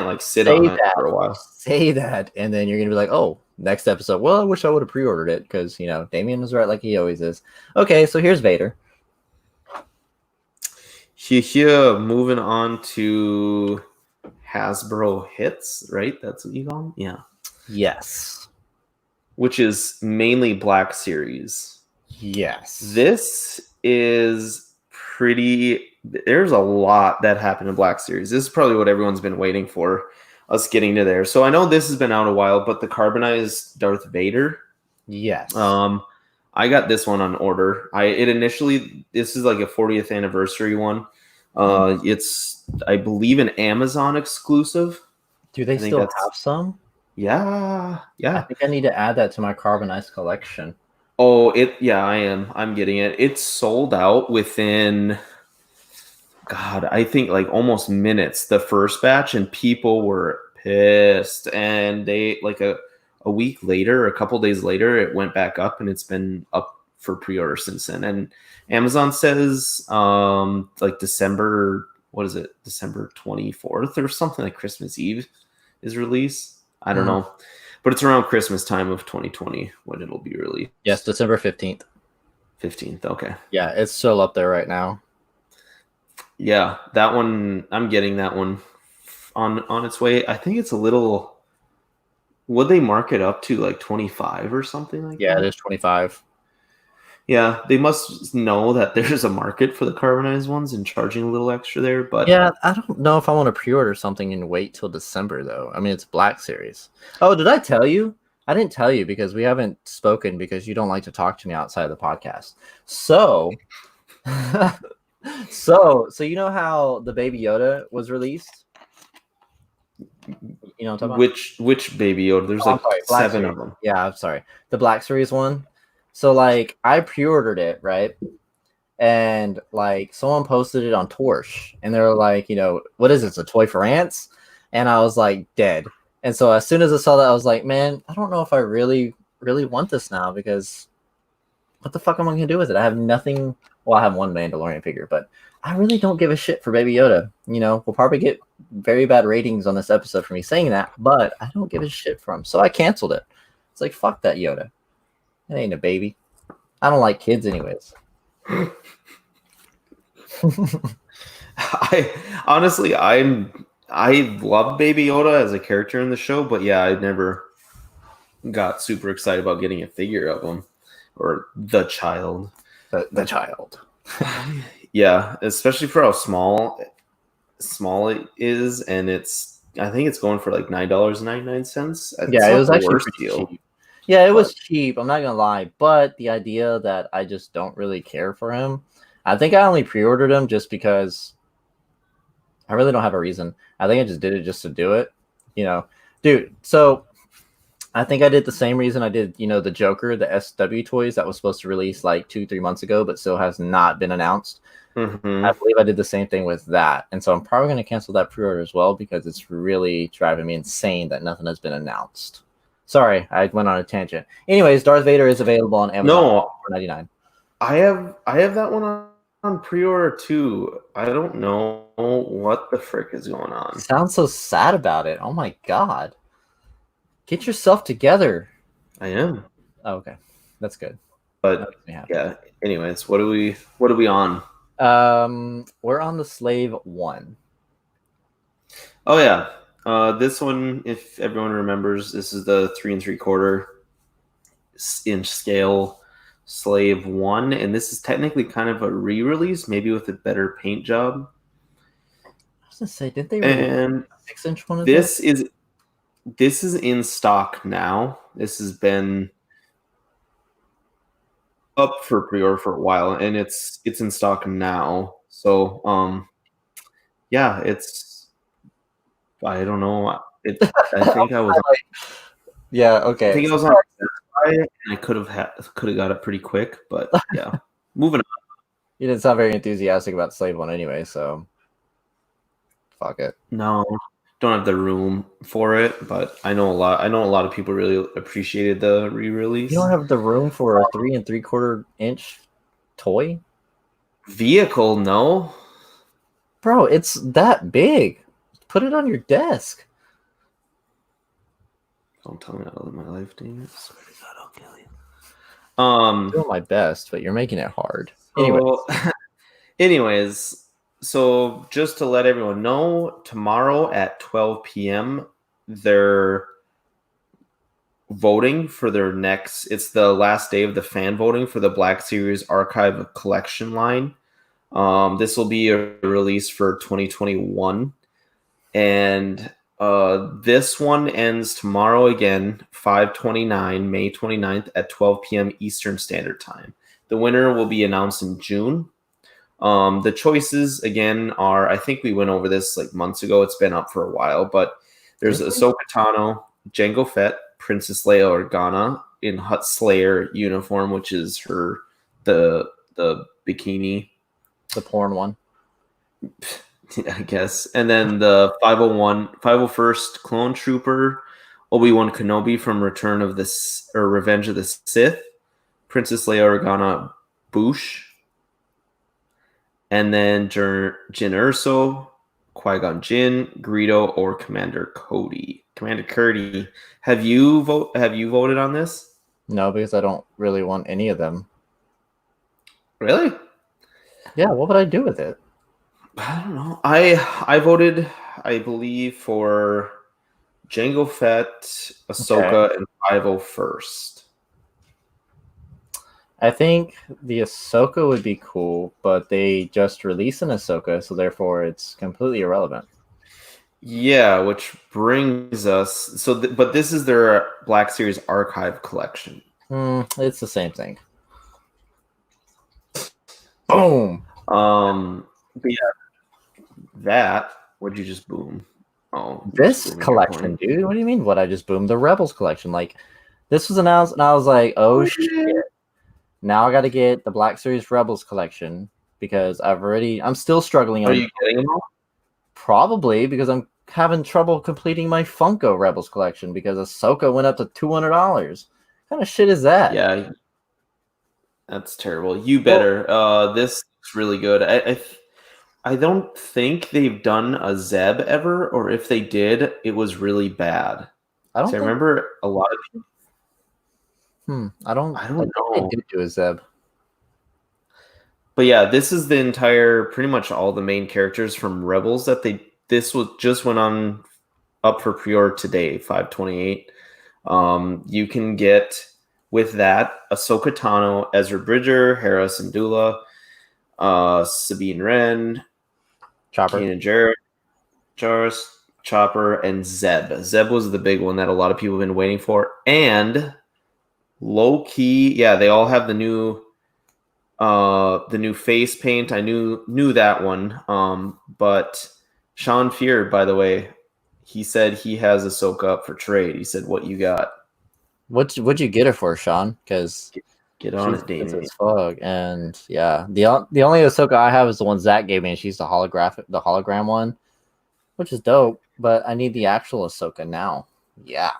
like sit on it for a while. Say that, and then you're gonna be like, "Oh, next episode." Well, I wish I would have pre-ordered it because Damien was right, like he always is. Okay, so here's Vader. Here, moving on to Hasbro Hits, right? That's what you call them? Yeah. Yes. Which is mainly Black Series. Yes. This is pretty. There's a lot that happened in Black Series. This is probably what everyone's been waiting for, us getting to there. So I know this has been out a while, but the carbonized Darth Vader. Yes. I got this one on order. This is like a 40th anniversary one. It's, I believe, an Amazon exclusive. Do they still have some? Yeah. I think I need to add that to my carbonized collection. Oh, I am. I'm getting it. It's sold out within, God, I think like almost minutes, the first batch, and people were pissed. And they like a week later, a couple days later, it went back up, and it's been up for pre-order since then. And Amazon says like December 24th or something, like Christmas Eve is release. I don't know. But it's around Christmas time of 2020 when it'll be released. Yes, December 15th. 15th, okay. Yeah, it's still up there right now. Yeah, that one, I'm getting that one on its way. I think it's a little, would they mark it up to like 25 or something like that? Yeah, it is 25. Yeah, they must know that there's a market for the carbonized ones and charging a little extra there. But yeah, I don't know if I want to pre-order something and wait till December, though. I mean, it's Black Series. Oh, did I tell you? I didn't tell you because we haven't spoken because you don't like to talk to me outside of the podcast. So, so you know how the Baby Yoda was released? You know what I'm talking about? Which Baby Yoda? There's like 7 of them. Yeah, I'm sorry. The Black Series one. So, like, I pre-ordered it, right? And, like, someone posted it on Torch. And they were like, what is this, a toy for ants? And I was, like, dead. And so as soon as I saw that, I was like, man, I don't know if I really, really want this now. Because what the fuck am I going to do with it? I have nothing. Well, I have one Mandalorian figure. But I really don't give a shit for Baby Yoda. We'll probably get very bad ratings on this episode for me saying that. But I don't give a shit for him. So I canceled it. It's like, fuck that Yoda. It ain't a baby. I don't like kids anyways. I love Baby Yoda as a character in the show, but yeah, I never got super excited about getting a figure of him or the child. The child. Yeah, especially for how small it is, and I think it's going for like $9.99. It's Yeah, it not was the actually worst pretty deal, cheap. Yeah, it but was cheap. I'm not gonna lie, but the idea that I just don't really care for him, I think I only pre-ordered him just because I really don't have a reason. I think I just did it just to do it, you know, dude. So I think I did the same reason I did, the Joker, the SW toys that was supposed to release like 2-3 months ago, but still has not been announced. I mhm. believe I did the same thing with that, and so I'm probably going to cancel that pre-order as well because it's really driving me insane that nothing has been announced. Sorry, I went on a tangent. Anyways, Darth Vader is available on Amazon No, for $4.99. I have that one on pre-order too. I don't know what the frick is going on. Sounds so sad about it. Oh my god, get yourself together. I am, Oh, okay, that's good. That but makes me happy. yeah. Anyways, what are we on? We're on the Slave 1. Oh yeah, this one, if everyone remembers, this is the 3 3/4 inch scale Slave 1, and this is technically kind of a re-release, maybe with a better paint job. I was gonna say, did they release And a 6-inch one of this? this is in stock now. This has been up for pre-order for a while, and it's in stock now. So yeah, it's I don't know. I think I was Yeah. I Okay. think I was on Best Buy, and I could have got it pretty quick, but yeah. Moving on. You didn't sound very enthusiastic about Slave 1 anyway, so fuck it. No, don't have the room for it, but I know a lot of people really appreciated the You don't re-release. have the room for a 3 3/4 inch toy, Vehicle, no. bro. It's that big. Put it on your desk. Don't tell me how to live my life, dang it. I swear to God, I'll kill you. I'm doing my best, but you're making it hard. Anyway, So, anyways, so just to let everyone know, tomorrow at 12 p.m., they're voting for it's the last day of the fan voting for the Black Series Archive collection line. This will be a release for 2021. And this one ends tomorrow again, 5/29, May 29th at 12 p.m. Eastern Standard Time. The winner will be announced in June. The choices again are, I think we went over this like months ago. It's been up for a while, but there's did we? Ahsoka Tano, Jango Fett, Princess Leia Organa in Hutt Slayer uniform, which is the bikini, The porn one. I guess. And then the 501st Clone Trooper, Obi-Wan Kenobi from Revenge of the Sith, Princess Leia Organa Boushh, and then Jyn Erso, Qui-Gon Jinn, Greedo, or Commander Cody. Commander Cody, have you voted on this? No, because I don't really want any of them. Really? Yeah, what would I do with it? I don't know. I voted, I believe, for Jango Fett, Okay. Ahsoka, and 501st. I think the Ahsoka would be cool, but they just released an Ahsoka, so therefore it's completely irrelevant. Yeah, which brings us but this is their Black Series Archive collection. It's the same thing. Boom. But yeah, that would you just boom? Oh, This collection, dude. What do you mean? What I just boomed? The Rebels collection. Like, this was announced, and I was like, oh shit. Now I got to get the Black Series Rebels collection because I'm still struggling. Are you getting them all? Probably because I'm having trouble completing my Funko Rebels collection because Ahsoka went up to $200. What kind of shit is that? Yeah, that's terrible. You better. This looks really good. I don't think they've done a Zeb ever, or if they did, it was really bad. I don't So I think. remember a lot of people. I don't I don't think know. they did do a Zeb. But yeah, this is the entire, pretty much all the main characters from Rebels this was just went on up for pre-order today, 5/28. You can get with that Ahsoka Tano, Ezra Bridger, Hera Syndulla, Sabine Wren, Chopper. Kanan Jarrus, Chopper, and Zeb. Zeb was the big one that a lot of people have been waiting for. And low key, yeah, they all have the new face paint. I knew that one. But Sean Fear, by the way, he said he has Ahsoka up for trade. He said, "What you got? What'd you get her for, Sean? Because Get on she's it, expensive Damien." as fuck. And yeah, the only Ahsoka I have is the one Zach gave me, and she's the hologram one, which is dope. But I need the actual Ahsoka now. Yeah.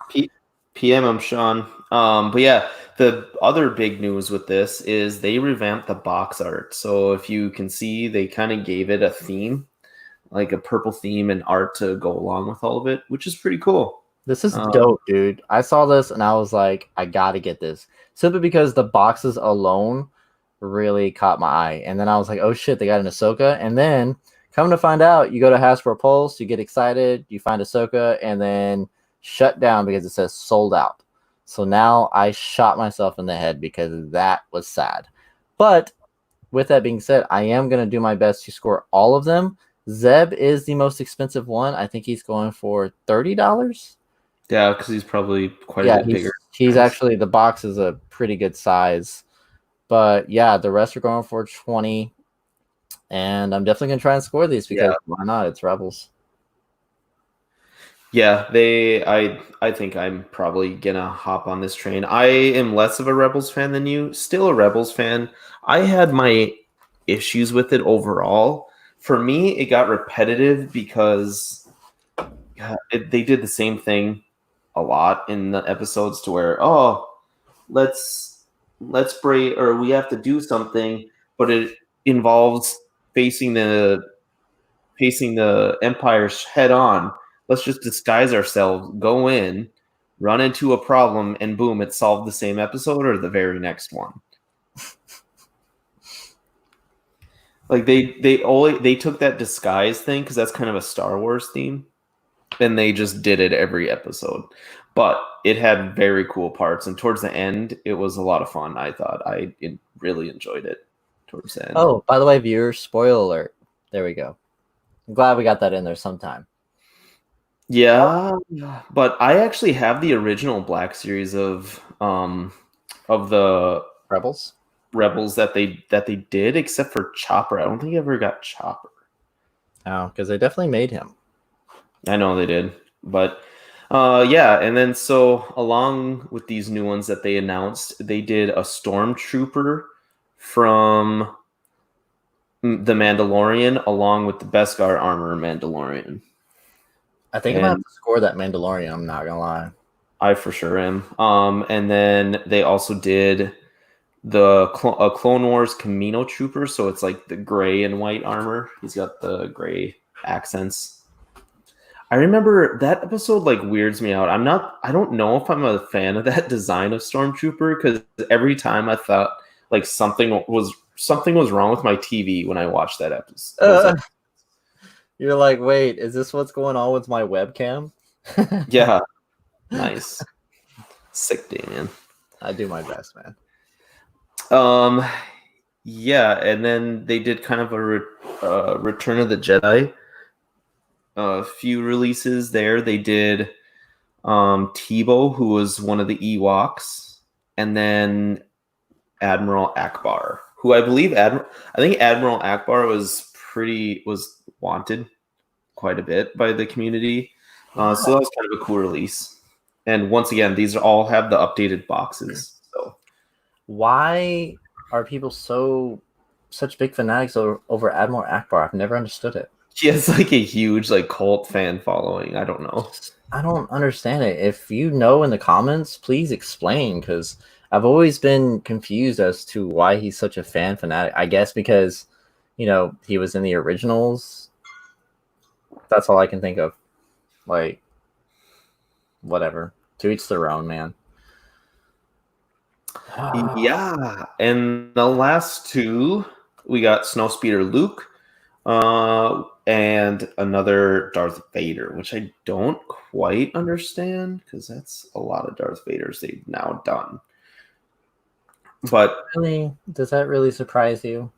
PM, I'm Sean. But yeah, the other big news with this is they revamped the box art. So if you can see, they kind of gave it a theme, like a purple theme and art to go along with all of it, which is pretty cool. This is dope, dude. I saw this and I was like, I gotta get this. Simply because the boxes alone really caught my eye. And then I was like, oh shit, they got an Ahsoka. And then come to find out, you go to Hasbro Pulse, you get excited, you find Ahsoka, and then shut down because it says sold out. So now I shot myself in the head because that was sad. But with that being said, I am gonna do my best to score all of them. Zeb is the most expensive one. I think he's going for $30. Yeah, because he's probably quite a bit bigger. He's actually, the box is a pretty good size. But yeah, the rest are going for 20. And I'm definitely gonna try and score these because why not? It's Rebels. Yeah, I think I'm probably gonna hop on this train. I am less of a Rebels fan than you, still a Rebels fan. I had my issues with it overall. For me, it got repetitive because they did the same thing a lot in the episodes to where, oh, let's break, or we have to do something, but it involves facing the Empire head on. Let's just disguise ourselves, go in, run into a problem, and boom, it's solved the same episode or the very next one. Like they took that disguise thing because that's kind of a Star Wars theme, and they just did it every episode. But it had very cool parts, and towards the end, it was a lot of fun. I thought really enjoyed it towards the end. Oh, by the way, viewers, spoiler alert. There we go. I'm glad we got that in there sometime. Yeah, but I actually have the original Black Series of the Rebels that they did, except for Chopper. I don't think I ever got Chopper. Oh, because they definitely made him. I know they did, but yeah, and then so along with these new ones that they announced, they did a Stormtrooper from The Mandalorian along with the Beskar armor Mandalorian. I think I'm gonna have to score that Mandalorian, I'm not gonna lie. I for sure am. And then they also did the Clone Wars Camino Trooper, so it's like the gray and white armor. He's got the gray accents. I remember that episode like weirds me out. I don't know if I'm a fan of that design of Stormtrooper because every time I thought like something was wrong with my TV when I watched that episode. You're like, wait, is this what's going on with my webcam? Yeah. Nice. Sick day, man. I do my best, man. Yeah, and then they did kind of a Return of the Jedi. A few releases there. They did Tebow, who was one of the Ewoks, and then Admiral Akbar, who I think Admiral Akbar was wanted quite a bit by the community. So that was kind of a cool release. And once again, these all have the updated boxes. So why are people such big fanatics over Admiral Akbar? I've never understood it. He has like a huge like cult fan following. I don't know. I don't understand it. If you know in the comments, please explain, because I've always been confused as to why he's such a fan fanatic. I guess because, he was in the originals. That's all I can think of. Like, whatever. To each their own, man. Yeah. And the last two, we got Snowspeeder Luke and another Darth Vader, which I don't quite understand because that's a lot of Darth Vaders they've now done. But really, does that really surprise you?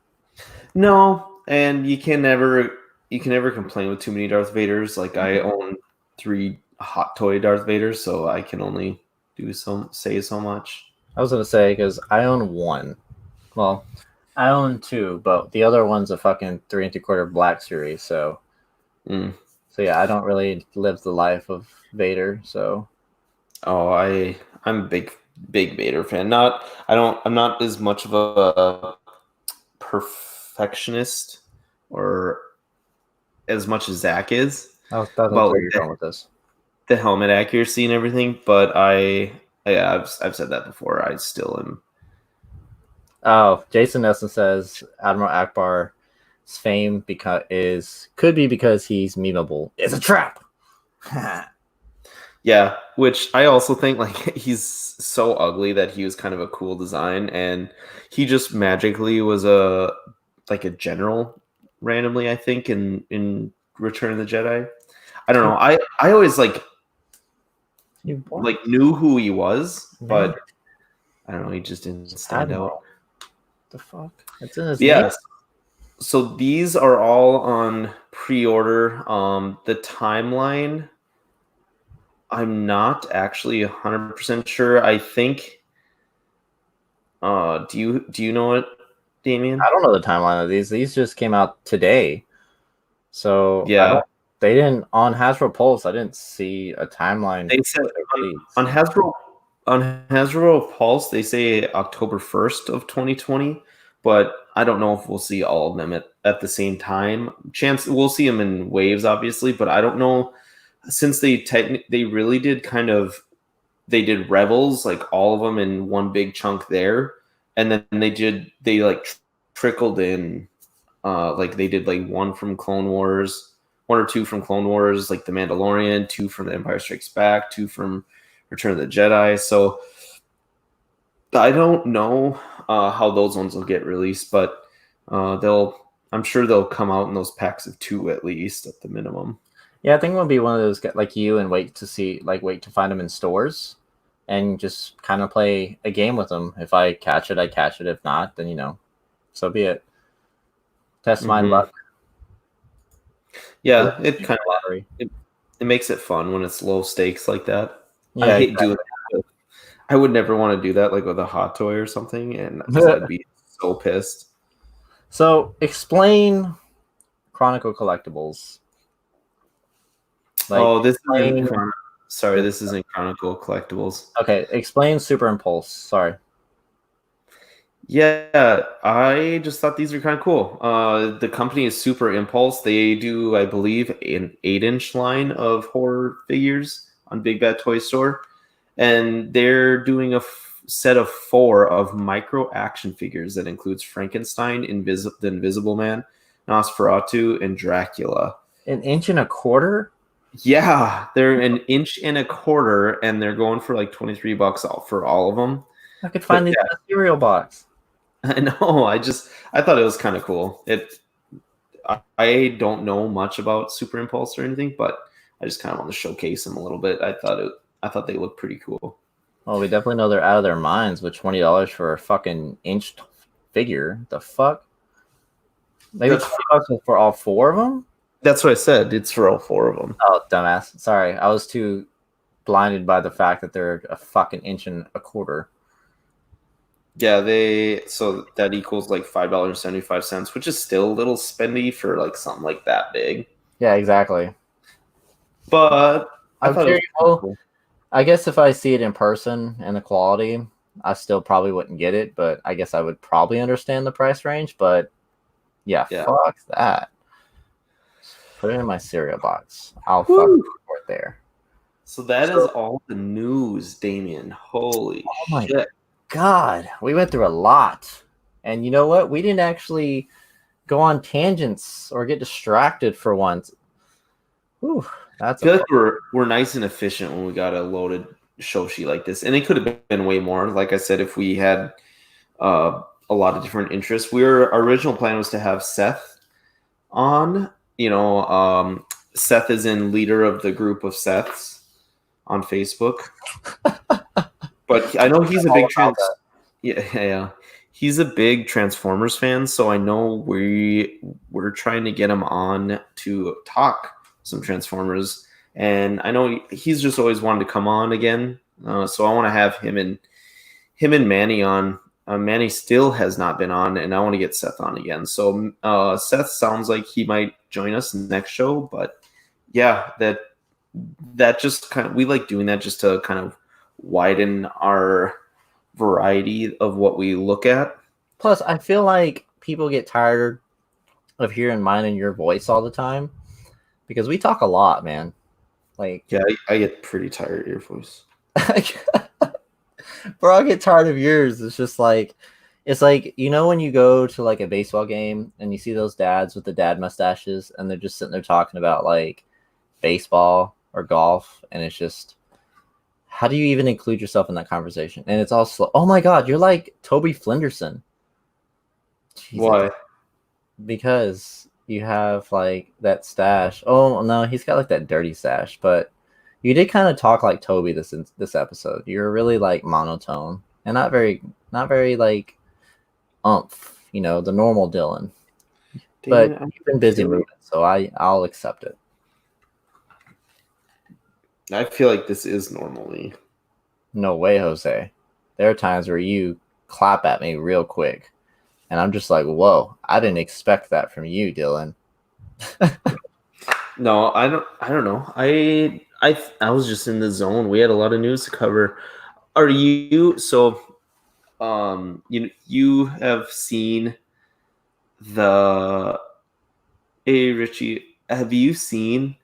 No, and you can never complain with too many Darth Vaders. Like I own 3 hot toy Darth Vaders, so I can only say so much. I was gonna say because I own one. Well, I own two, but the other one's a fucking 3 3/4 Black Series. Mm. So yeah, I don't really live the life of Vader. So Oh, I'm a big Vader fan. I'm not as much of a perfectionist or as much as Zach is that's about where like you're going with this. the helmet accuracy and everything, but yeah, I've said that before. I still am. Oh, Jason Nelson says Admiral Akbar's fame could be because he's memeable. It's a trap. Yeah, which I also think like he's so ugly that he was kind of a cool design, and he just magically was a general randomly. I think in Return of the Jedi. I don't know. I always like knew who he was, but I don't know. He just didn't stand out. Admiral. The fuck? It's in his name. Yes. So these are all on pre-order. The timeline, I'm not actually 100% sure. I think. Do you know it, Damien? I don't know the timeline of these. These just came out today. So Yeah. they didn't on Hasbro Pulse. I didn't see a timeline. They said on Hasbro Pulse they say October 1st of 2020, but I don't know if we'll see all of them at the same time. Chance we'll see them in waves, obviously, but I don't know since they really did they did Rebels, like all of them in one big chunk there, and then they trickled in, like they did like one from Clone Wars, 1 or 2 from Clone Wars, like The Mandalorian, 2 from The Empire Strikes Back, 2 from Return of the Jedi. So I don't know how those ones will get released, but I'm sure they'll come out in those packs of 2 at least at the minimum. Yeah, I think we'll be one of those like you and wait to find them in stores and just kind of play a game with them. If I catch it, I catch it. If not, then so be it. Test my luck. Yeah, it kind of it makes it fun when it's low stakes like that. Yeah, I hate doing that. I would never want to do that like with a hot toy or something, and I'd be so pissed. So explain Chronicle Collectibles. This isn't Chronicle Collectibles. Okay, explain Super Impulse. Sorry. Yeah, I just thought these are kind of cool. The company is Super Impulse. They do, I believe, an 8-inch line of horror figures on Big Bad Toy Store, and they're doing a set of 4 of micro action figures that includes Frankenstein, the Invisible Man, Nosferatu, and Dracula. 1.25 inches? Yeah, they're 1.25 inches, and they're going for like $23 for all of them. I could find these in a cereal box. I know. I thought it was kind of cool. I don't know much about Super Impulse or anything, but I just kind of want to showcase them a little bit. I thought they looked pretty cool. Well, we definitely know they're out of their minds with $20 for a fucking inch figure. The fuck? Maybe $20 for all 4 of them? That's what I said. It's for all 4 of them. Oh, dumbass. Sorry. I was too blinded by the fact that they're a fucking 1.25 inches. Yeah, so that equals like $5.75, which is still a little spendy for like something like that big. Yeah, exactly. But I thought it was cool. I guess if I see it in person and the quality, I still probably wouldn't get it, but I guess I would probably understand the price range. But yeah. Fuck that. Put it in my cereal box. I'll fucking report there. So that is all the news, Damien. Holy shit. God, we went through a lot. And you know what? We didn't actually go on tangents or get distracted for once. Whew, I feel like we're nice and efficient when we got a loaded show sheet like this. And it could have been way more. Like I said, if we had a lot of different interests. Our original plan was to have Seth on. Seth is in leader of the group of Seths on Facebook. But I know he's a big he's a big Transformers fan, so I know we're trying to get him on to talk some Transformers, and I know he's just always wanted to come on again. So I want to have him and Manny on. Manny still has not been on, and I want to get Seth on again. So Seth sounds like he might join us next show, but yeah, that just kind of, we like doing that just to kind of widen our variety of what we look at. Plus, I feel like people get tired of hearing mine and your voice all the time because we talk a lot, man. Like, Yeah, I get pretty tired of your voice. bro, I get tired of yours. It's like, you know, when you go to like a baseball game and you see those dads with the dad mustaches and they're just sitting there talking about like baseball or golf, and it's just, how do you even include yourself in that conversation? And it's all slow. Oh my God, you're like Toby Flenderson. Jesus. Why? Because you have like that stash. Oh no, he's got like that dirty stash, but you did kind of talk like Toby this episode. You're really like monotone and not very like you know, the normal Dylan. But you've been busy moving, so I'll accept it. I feel like this is normally. No way, Jose. There are times where you clap at me real quick, and I'm just like, whoa, I didn't expect that from you, Dylan. No, I don't know. I was just in the zone. We had a lot of news to cover. Are you so you have seen the Hey Richie, have you seen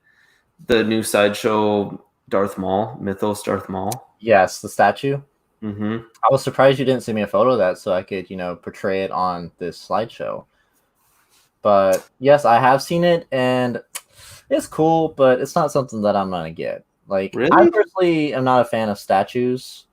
the new sideshow Darth Maul, Mythos Darth Maul? Yes, the statue. Mm-hmm. I was surprised you didn't send me a photo of that so I could, you know, portray it on this slideshow. But yes, I have seen it, and it's cool, but it's not something that I'm gonna get. Like, Really? I personally am not a fan of statues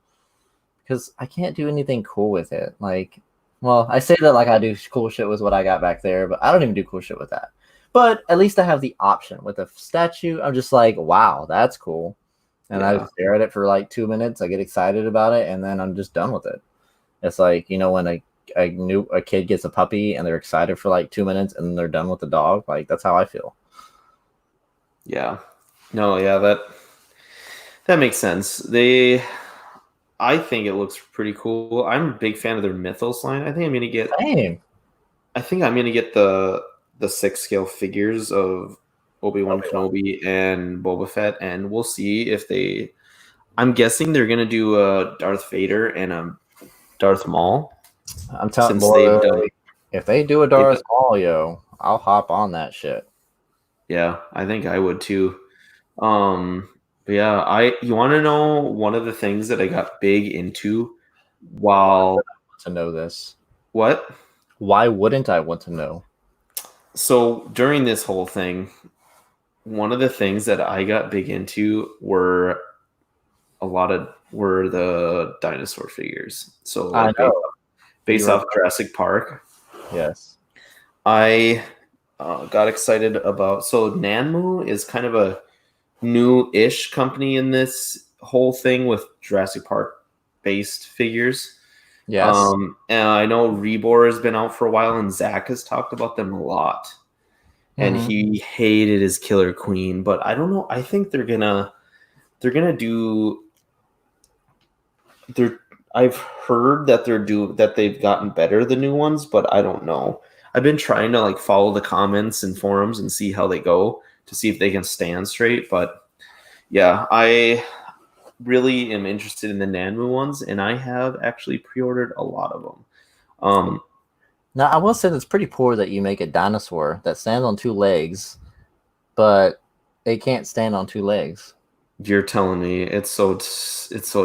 because I can't do anything cool with it. Like, well, I say that like I do cool shit with what I got back there, but I don't even do cool shit with that. But at least I have the option with a statue. I'm just like, wow, that's cool. And I Yeah. stare at it for like 2 minutes. I get excited about it, and then I'm just done with it. It's like, you know, when a kid gets a puppy and they're excited for like 2 minutes and then they're done with the dog. Like, that's how I feel. Yeah. No, yeah, that makes sense. I think it looks pretty cool. I'm a big fan of their Mythos line. I think I'm gonna get the 6 scale figures of Obi-Wan Kenobi and Boba Fett, and we'll see if they. I'm guessing they're gonna do a Darth Vader and a Darth Maul. I'm telling Since they've boy, done, if they do a Darth Maul, yo, I'll hop on that shit. yeah, I think I would too. But yeah, you want to know one of the things that I got big into while To know this, what? why wouldn't I want to know? So during this whole thing, one of the things that I got big into were the dinosaur figures. So like I know. based off Jurassic Park. Yes. I got excited about. So Nanmu is kind of a new-ish company in this whole thing with Jurassic Park based figures. Yes. And I know Rebor has been out for a while, and Zach has talked about them a lot. And he hated his Killer Queen, but I don't know. I think they're gonna do. I've heard that they've gotten better, the new ones, but I don't know. I've been trying to like follow the comments and forums and see how they go to see if they can stand straight. But yeah, I really am interested in the Nanmu ones, and I have actually pre-ordered a lot of them. Now, I will say it's pretty poor that you make a dinosaur that stands on 2 legs, but it can't stand on 2 legs. You're telling me it's so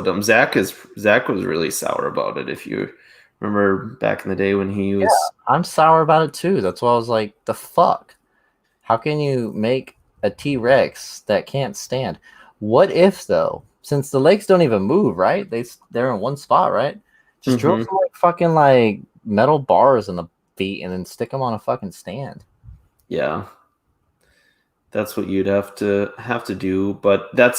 dumb. Zach was really sour about it. If you remember back in the day when he was, yeah, I'm sour about it too. That's why I was like, the fuck? How can you make a T-Rex that can't stand? What if though? Since the legs don't even move, right? They're in one spot, right? Just drill some like fucking like metal bars in the feet and then stick them on a fucking stand. Yeah, that's what you'd have to do. But that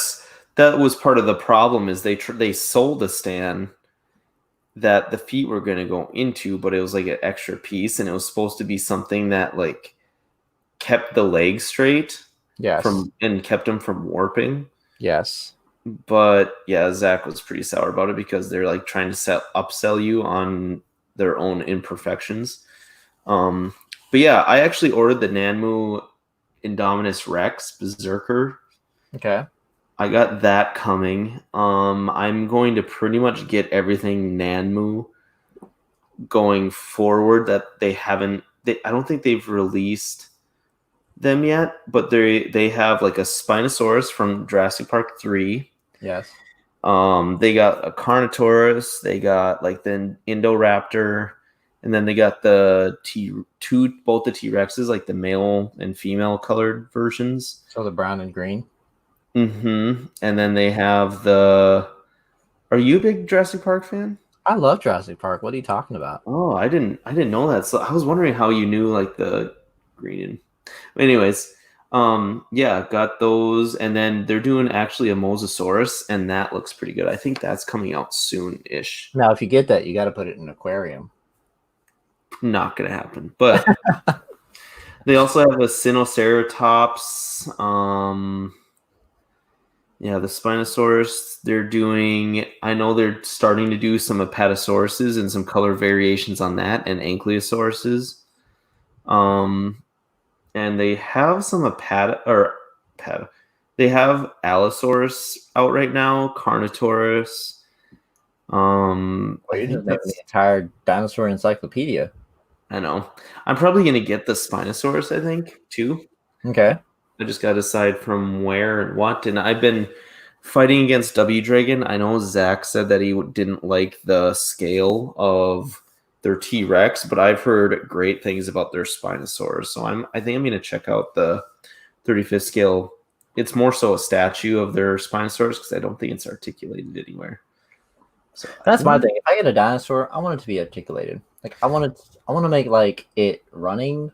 was part of the problem is they sold a stand that the feet were going to go into, but it was like an extra piece, and it was supposed to be something that like kept the legs straight Yes. and kept them from warping. Yes. But yeah, Zach was pretty sour about it because they're like trying to upsell you on their own imperfections. But yeah, I actually ordered the Nanmu Indominus Rex Berserker. Okay. I got that coming. I'm going to pretty much get everything Nanmu going forward that they haven't. I don't think they've released them yet, but they have like a Spinosaurus from Jurassic Park 3. Yes. They got a Carnotaurus, they got like the Indoraptor, and then they got the both the T-Rexes, like the male and female colored versions. So the brown and green. Mm-hmm. And then they have the. Are you a big Jurassic Park fan? I love Jurassic Park. What are you talking about? Oh, I didn't know that. So I was wondering how you knew like the green and anyways, yeah, got those, and then they're doing actually a Mosasaurus, and that looks pretty good. I think that's coming out soon-ish. Now, if you get that, you got to put it in an aquarium. Not gonna happen. But they also have a Sinoceratops. Yeah, the Spinosaurus. I know they're starting to do some Apatosauruses and some color variations on that, and Ankylosaurus. And they have some they have Allosaurus out right now, Carnotaurus. Well, I you're think just naming the that's. entire dinosaur encyclopedia. I know. I'm probably gonna get the Spinosaurus. I think too. Okay. I just got to decide from where and what. And I've been fighting against W Dragon. I know Zach said that he didn't like the scale of their T Rex, but I've heard great things about their Spinosaurus. So I think I'm going to check out the 35th scale. It's more so a statue of their Spinosaurus because I don't think it's articulated anywhere. So That's my thing. If I get a dinosaur, I want it to be articulated. Like I want to make like it running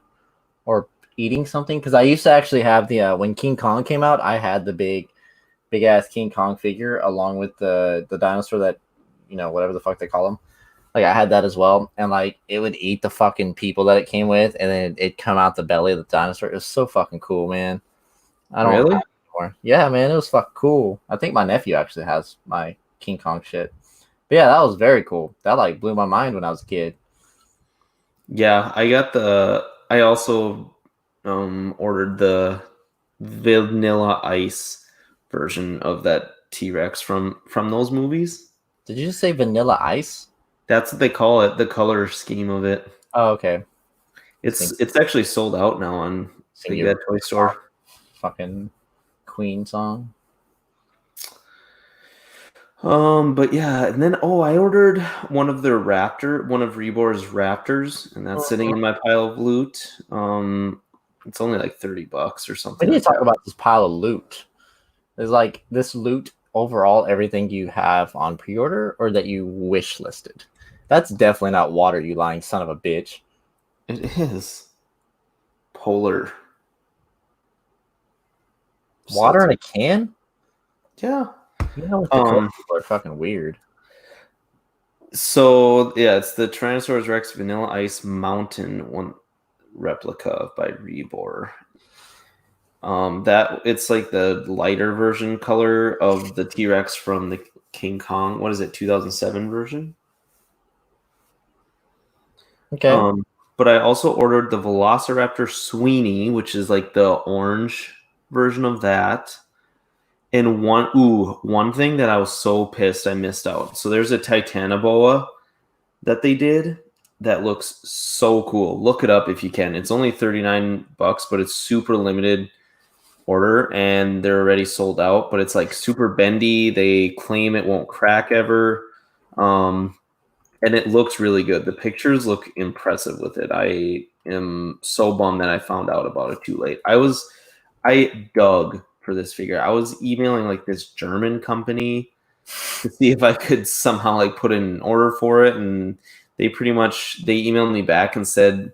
or eating something, because I used to actually have the when King Kong came out, I had the big ass King Kong figure along with the dinosaur that, whatever the fuck they call him. Like I had that as well, and like it would eat the fucking people that it came with, and then it'd come out the belly of the dinosaur. It was so fucking cool, man. I don't Really? have it anymore. Yeah, man, it was fucking cool. I think my nephew actually has my King Kong shit. But yeah, that was very cool. That like blew my mind when I was a kid. Yeah, I also ordered the Vanilla Ice version of that T-Rex from those movies. Did you just say Vanilla Ice? That's what they call it, the color scheme of it. Oh, okay. It's actually sold out now on Sing Big your Bad Toy Store. fucking Queen song. But yeah, and then I ordered one of Rebor's Raptors, and that's sitting in my pile of loot. It's only like $30 or We something need like to talk that. about this pile of loot. Is like this loot overall everything you have on pre-order or that you wish listed? That's definitely not water, you lying son of a bitch. It is polar. Water in a can? Yeah. You know what, the people are fucking weird. So yeah, it's the Tyrannosaurus Rex Vanilla Ice Mountain one replica by Rebor. That it's like the lighter version color of the T-Rex from the King Kong. What is it, 2007 version? Okay. But I also ordered the Velociraptor Sweeney, which is like the orange version of that. And one thing that I was so pissed I missed out. So there's a Titanoboa that they did that looks so cool. Look it up if you can. It's only $39, but it's super limited order and they're already sold out, but it's like super bendy. They claim it won't crack ever. And it looks really good. The pictures look impressive with it. I am so bummed that I found out about it too late. I dug for this figure. I was emailing like this German company to see if I could somehow like put in an order for it, and they emailed me back and said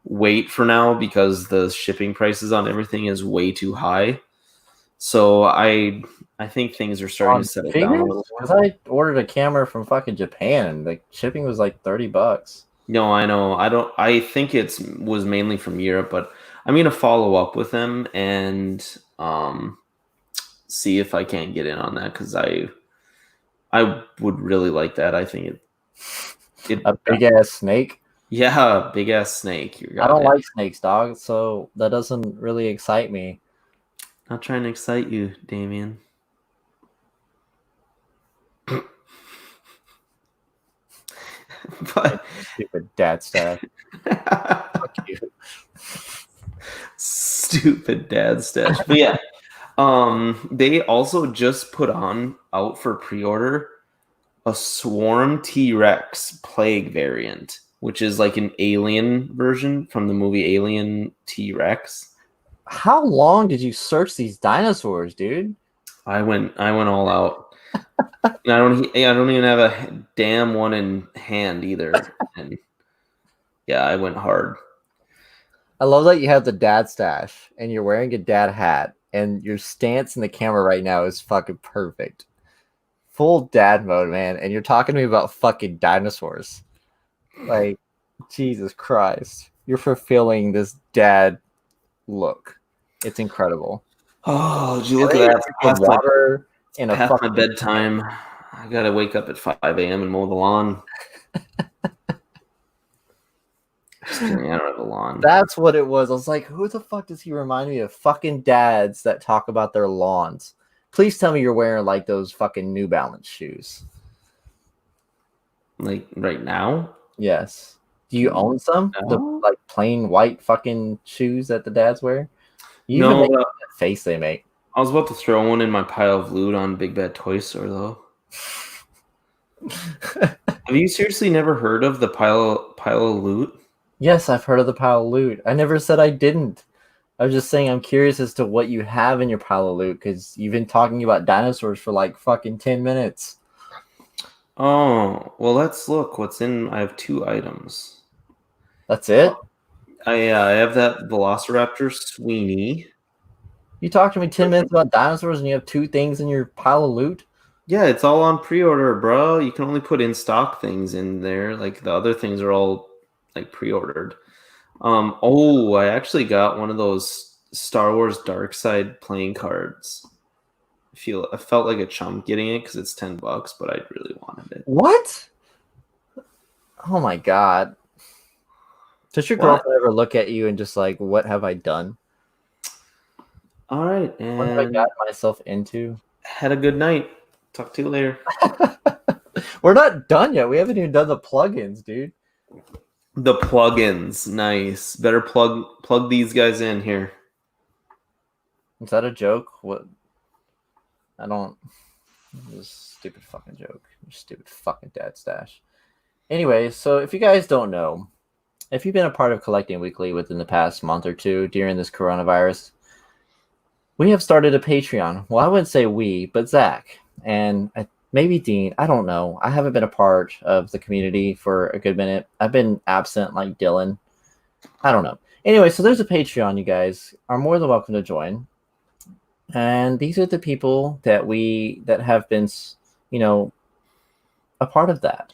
wait for now because the shipping prices on everything is way too high. So I I think things are starting to settle down a little Because more. I ordered a camera from fucking Japan and the shipping was like $30. No, I know. I don't. I think it's was mainly from Europe, but I'm gonna follow up with them and see if I can't get in on that because I would really like that. I think it A big ass snake. yeah, big ass snake. You're I don't goddamn. like snakes, dog, so that doesn't really excite me. Not trying to excite you, Damien. But Stupid dad stash. Fuck you. stupid dad stash. But yeah, they also just put on out for pre-order a Swarm T-Rex Plague variant, which is like an alien version from the movie Alien T-Rex. How long did you search these dinosaurs, dude? I went all out. And I don't even have a damn one in hand either. And yeah, I went hard. I love that you have the dad stash and you're wearing a dad hat and your stance in the camera right now is fucking perfect. Full dad mode, man. And you're talking to me about fucking dinosaurs. Like, Jesus Christ. You're fulfilling this dad look. It's incredible. Oh, did you And look at then that? you're It's drinking water in a past my fucking bedtime. I gotta wake up at 5 a.m. and mow the lawn. Just kidding, I don't have a lawn. That's what it was. I was like, who the fuck does he remind me of? Fucking dads that talk about their lawns. Please tell me you're wearing like those fucking New Balance shoes. Like right now? Yes. Do you own some? The No. like plain white fucking shoes that the dads wear? You even No, make that face they make. I was about to throw one in my pile of loot on Big Bad Toy Store though. Have you seriously never heard of the pile of loot? Yes, I've heard of the pile of loot. I never said I didn't. I was just saying I'm curious as to what you have in your pile of loot because you've been talking about dinosaurs for like fucking 10 minutes. Oh, well, let's look. What's in? I have 2 items. That's it? I have that Velociraptor Sweeney. You talked to me 10 minutes about dinosaurs and you have 2 things in your pile of loot? Yeah, it's all on pre-order, bro. You can only put in stock things in there. Like the other things are all like pre-ordered. Oh, I actually got one of those Star Wars Dark Side playing cards. I felt like a chump getting it because it's $10, but I really wanted it. What? Oh my god. Does your What? girlfriend ever look at you and just like, what have I done? All right, What have I and got myself into? had a good night. Talk to you later. We're not done yet. We haven't even done the plugins, dude. The plugins, nice. Better plug these guys in here. Is that a joke? What? I don't. This is a stupid fucking joke. Stupid fucking dad stash. Anyway, so if you guys don't know, if you've been a part of Collecting Weekly within the past month or two during this coronavirus, we have started a Patreon. Well, I wouldn't say we, but Zach and maybe Dean. I don't know. I haven't been a part of the community for a good minute. I've been absent like Dylan. I don't know. Anyway, so there's a Patreon. You guys are more than welcome to join. And these are the people that have been, a part of that.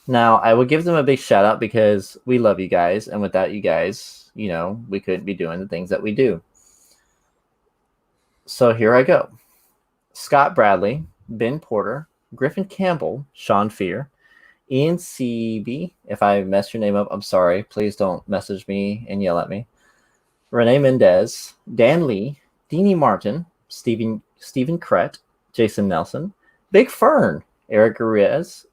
Now, I will give them a big shout out because we love you guys. And without you guys, we couldn't be doing the things that we do. So here I go. Scott Bradley, Ben Porter, Griffin Campbell, Sean Fear, Ian CB. If I mess your name up, I'm sorry. Please don't message me and yell at me. Renee Mendez, Dan Lee, Deanie Martin, Stephen Krett, Jason Nelson, Big Fern, Eric Ruiz,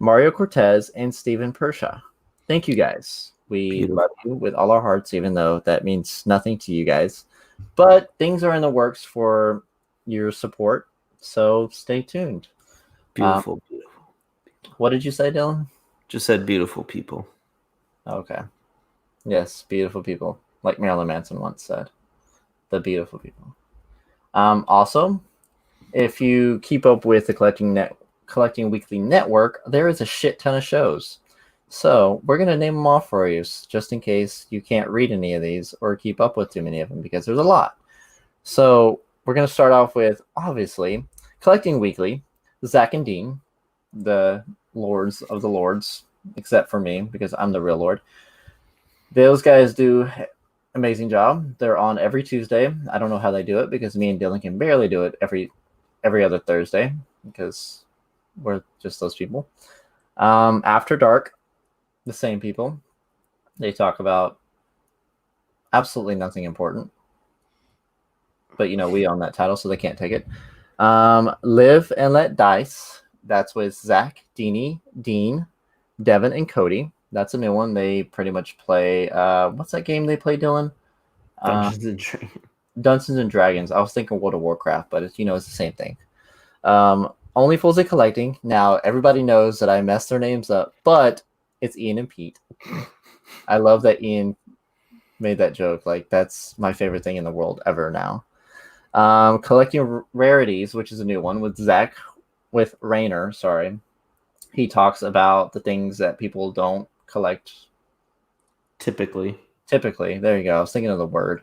Mario Cortez, and Stephen Pershaw. Thank you guys. We love you with all our hearts, even though that means nothing to you guys. But things are in the works for your support, so stay tuned. Beautiful. What did you say, Dylan? Just said beautiful people. Okay. Yes, beautiful people. Like Marilyn Manson once said. The beautiful people. Also, if you keep up with the Collecting Weekly Network, there is a shit ton of shows. So we're going to name them off for you, just in case you can't read any of these or keep up with too many of them, because there's a lot. So we're going to start off with, obviously, Collecting Weekly, Zach and Dean, the lords of the lords, except for me, because I'm the real lord. Those guys do amazing job. They're on every Tuesday. I don't know how they do it, because me and Dylan can barely do it every other Thursday, because we're just those people. After Dark, the same people. They talk about absolutely nothing important. But, we own that title, so they can't take it. Live and Let Dice. That's with Zach, Dean, Devin, and Cody. That's a new one. They pretty much play. What's that game they play, Dylan? Dungeons and Dragons. Dungeons and Dragons. I was thinking World of Warcraft, but it's the same thing. Only Fools and Collecting. Now, everybody knows that I messed their names up, but it's Ian and Pete. I love that Ian made that joke. Like, that's my favorite thing in the world ever now. Collecting Rarities, which is a new one with Rainer. Sorry. He talks about the things that people don't collect. Typically. There you go. I was thinking of the word.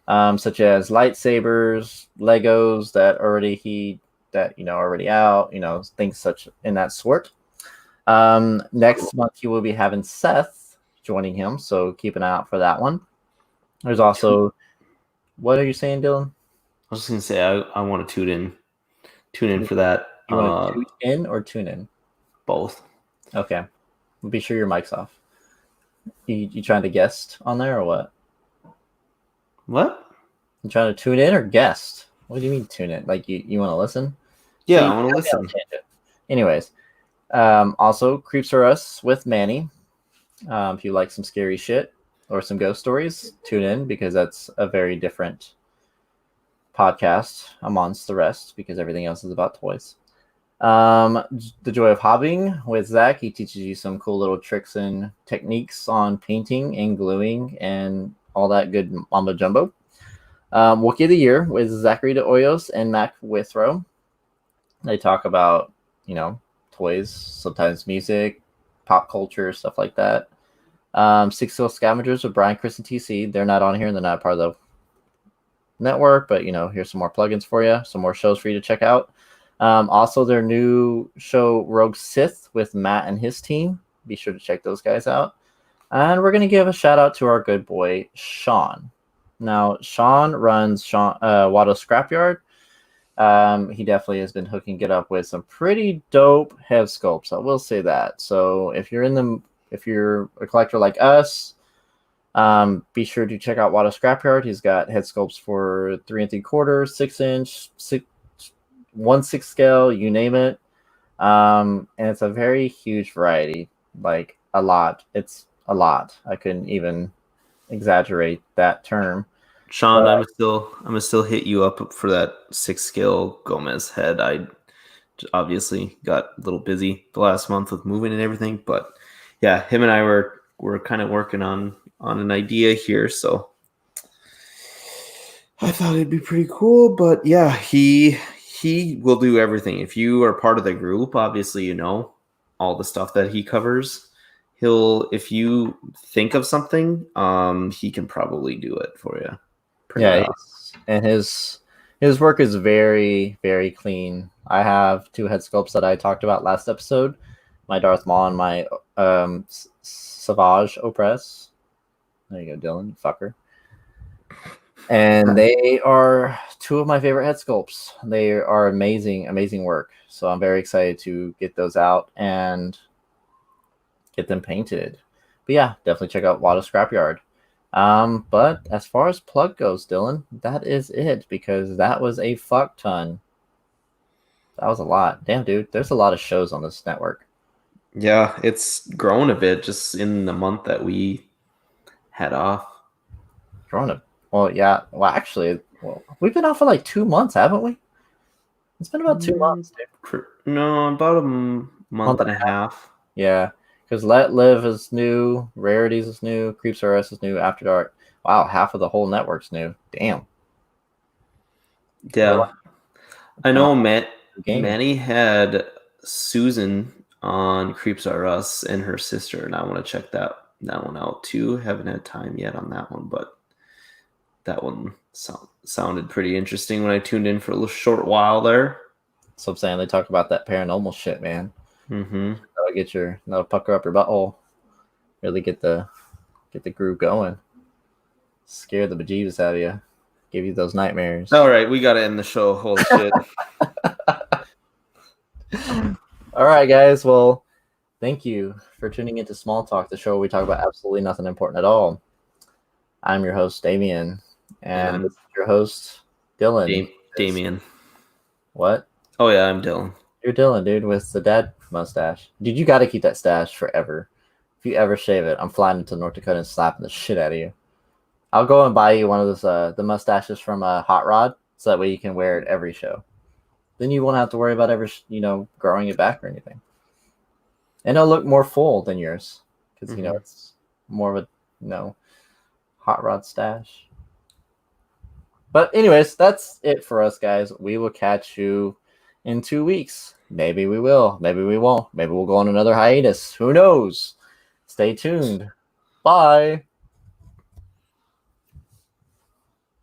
Such as lightsabers, Legos that already out, things such in that sort. Next month he will be having Seth joining him, so keep an eye out for that one. There's also, what are you saying, Dylan? I was just gonna say I want to tune in for that. You want to tune in or tune in? Both. Okay. Be sure your mic's off. You trying to guest on there or what? What? You trying to tune in or guest? What do you mean tune in? Like you want to listen? Yeah, so I want to listen. Anyways, also Creeps Are Us with Manny. If you like some scary shit or some ghost stories, tune in, because that's a very different podcast amongst the rest, because everything else is about toys. The Joy of Hobbying with Zach. He teaches you some cool little tricks and techniques on painting and gluing and all that good mumbo jumbo. Wookie of the Year with Zachary de Hoyos and Mac Withrow. They talk about, toys, sometimes music, pop culture, stuff like that. Six Skill Scavengers with Brian, Chris, and TC. They're not on here, and they're not part of the network, but, here's some more plugins for you, some more shows for you to check out. Also, their new show, Rogue Sith, with Matt and his team. Be sure to check those guys out. And we're going to give a shout out to our good boy, Sean. Now, Sean runs Watto Scrapyard. He definitely has been hooking it up with some pretty dope head sculpts. I will say that. So if you're a collector like us, be sure to check out Watto Scrapyard. He's got head sculpts for 3 3/4, 6-inch, 1/6 scale, you name it. And it's a very huge variety, like a lot. It's a lot. I couldn't even exaggerate that term. Sean, I'm gonna still hit you up for that 6 scale Gomez head. I obviously got a little busy the last month with moving and everything, but yeah, him and I were kind of working on an idea here, so I thought it'd be pretty cool. But yeah, he will do everything. If you are part of the group, obviously all the stuff that he covers. If you think of something, he can probably do it for you. And his work is very, very clean. I have 2 head sculpts that I talked about last episode, my Darth Maul and my Savage Opress. There you go, Dylan, fucker. And they are 2 of my favorite head sculpts. They are amazing, amazing work. So I'm very excited to get those out and get them painted. But yeah, definitely check out Watto Scrapyard. But as far as plug goes, Dylan, that is it, because that was a fuck ton. That was a lot. Damn, dude, there's a lot of shows on this network. Yeah, it's grown a bit just in the month that we had off. Well, yeah. Well, actually, we've been off for like 2 months, haven't we? It's been about 2 months, dude. No, about a month and a half. Yeah, because Let Live is new, Rarities is new, Creeps R Us is new, After Dark. Wow, half of the whole network's new. Damn. Yeah. I know Manny had Susan on Creeps R Us and her sister, and I want to check that one out too. Haven't had time yet on that one, but that one sounded pretty interesting when I tuned in for a little short while there. So I'm saying they talk about that paranormal shit, man. Mm-hmm. That'll pucker up your butthole. Really get the groove going. Scare the bejeebus out of you. Give you those nightmares. All right, we got to end the show. Holy shit. All right, guys. Well, thank you for tuning into Small Talk, the show where we talk about absolutely nothing important at all. I'm your host, Damien, and this is your host, Dylan. Damien. What? Oh, yeah, I'm Dylan. You're Dylan, dude, with the dad mustache. Dude, you got to keep that stash forever. If you ever shave it, I'm flying into North Dakota and slapping the shit out of you. I'll go and buy you one of those the mustaches from Hot Rod, so that way you can wear it every show. Then you won't have to worry about ever growing it back or anything, and it'll look more full than yours because it's more of a Hot Rod stash. But anyways, that's it for us, guys. We will catch you in 2 weeks. Maybe we will. Maybe we won't. Maybe we'll go on another hiatus. Who knows? Stay tuned. Bye.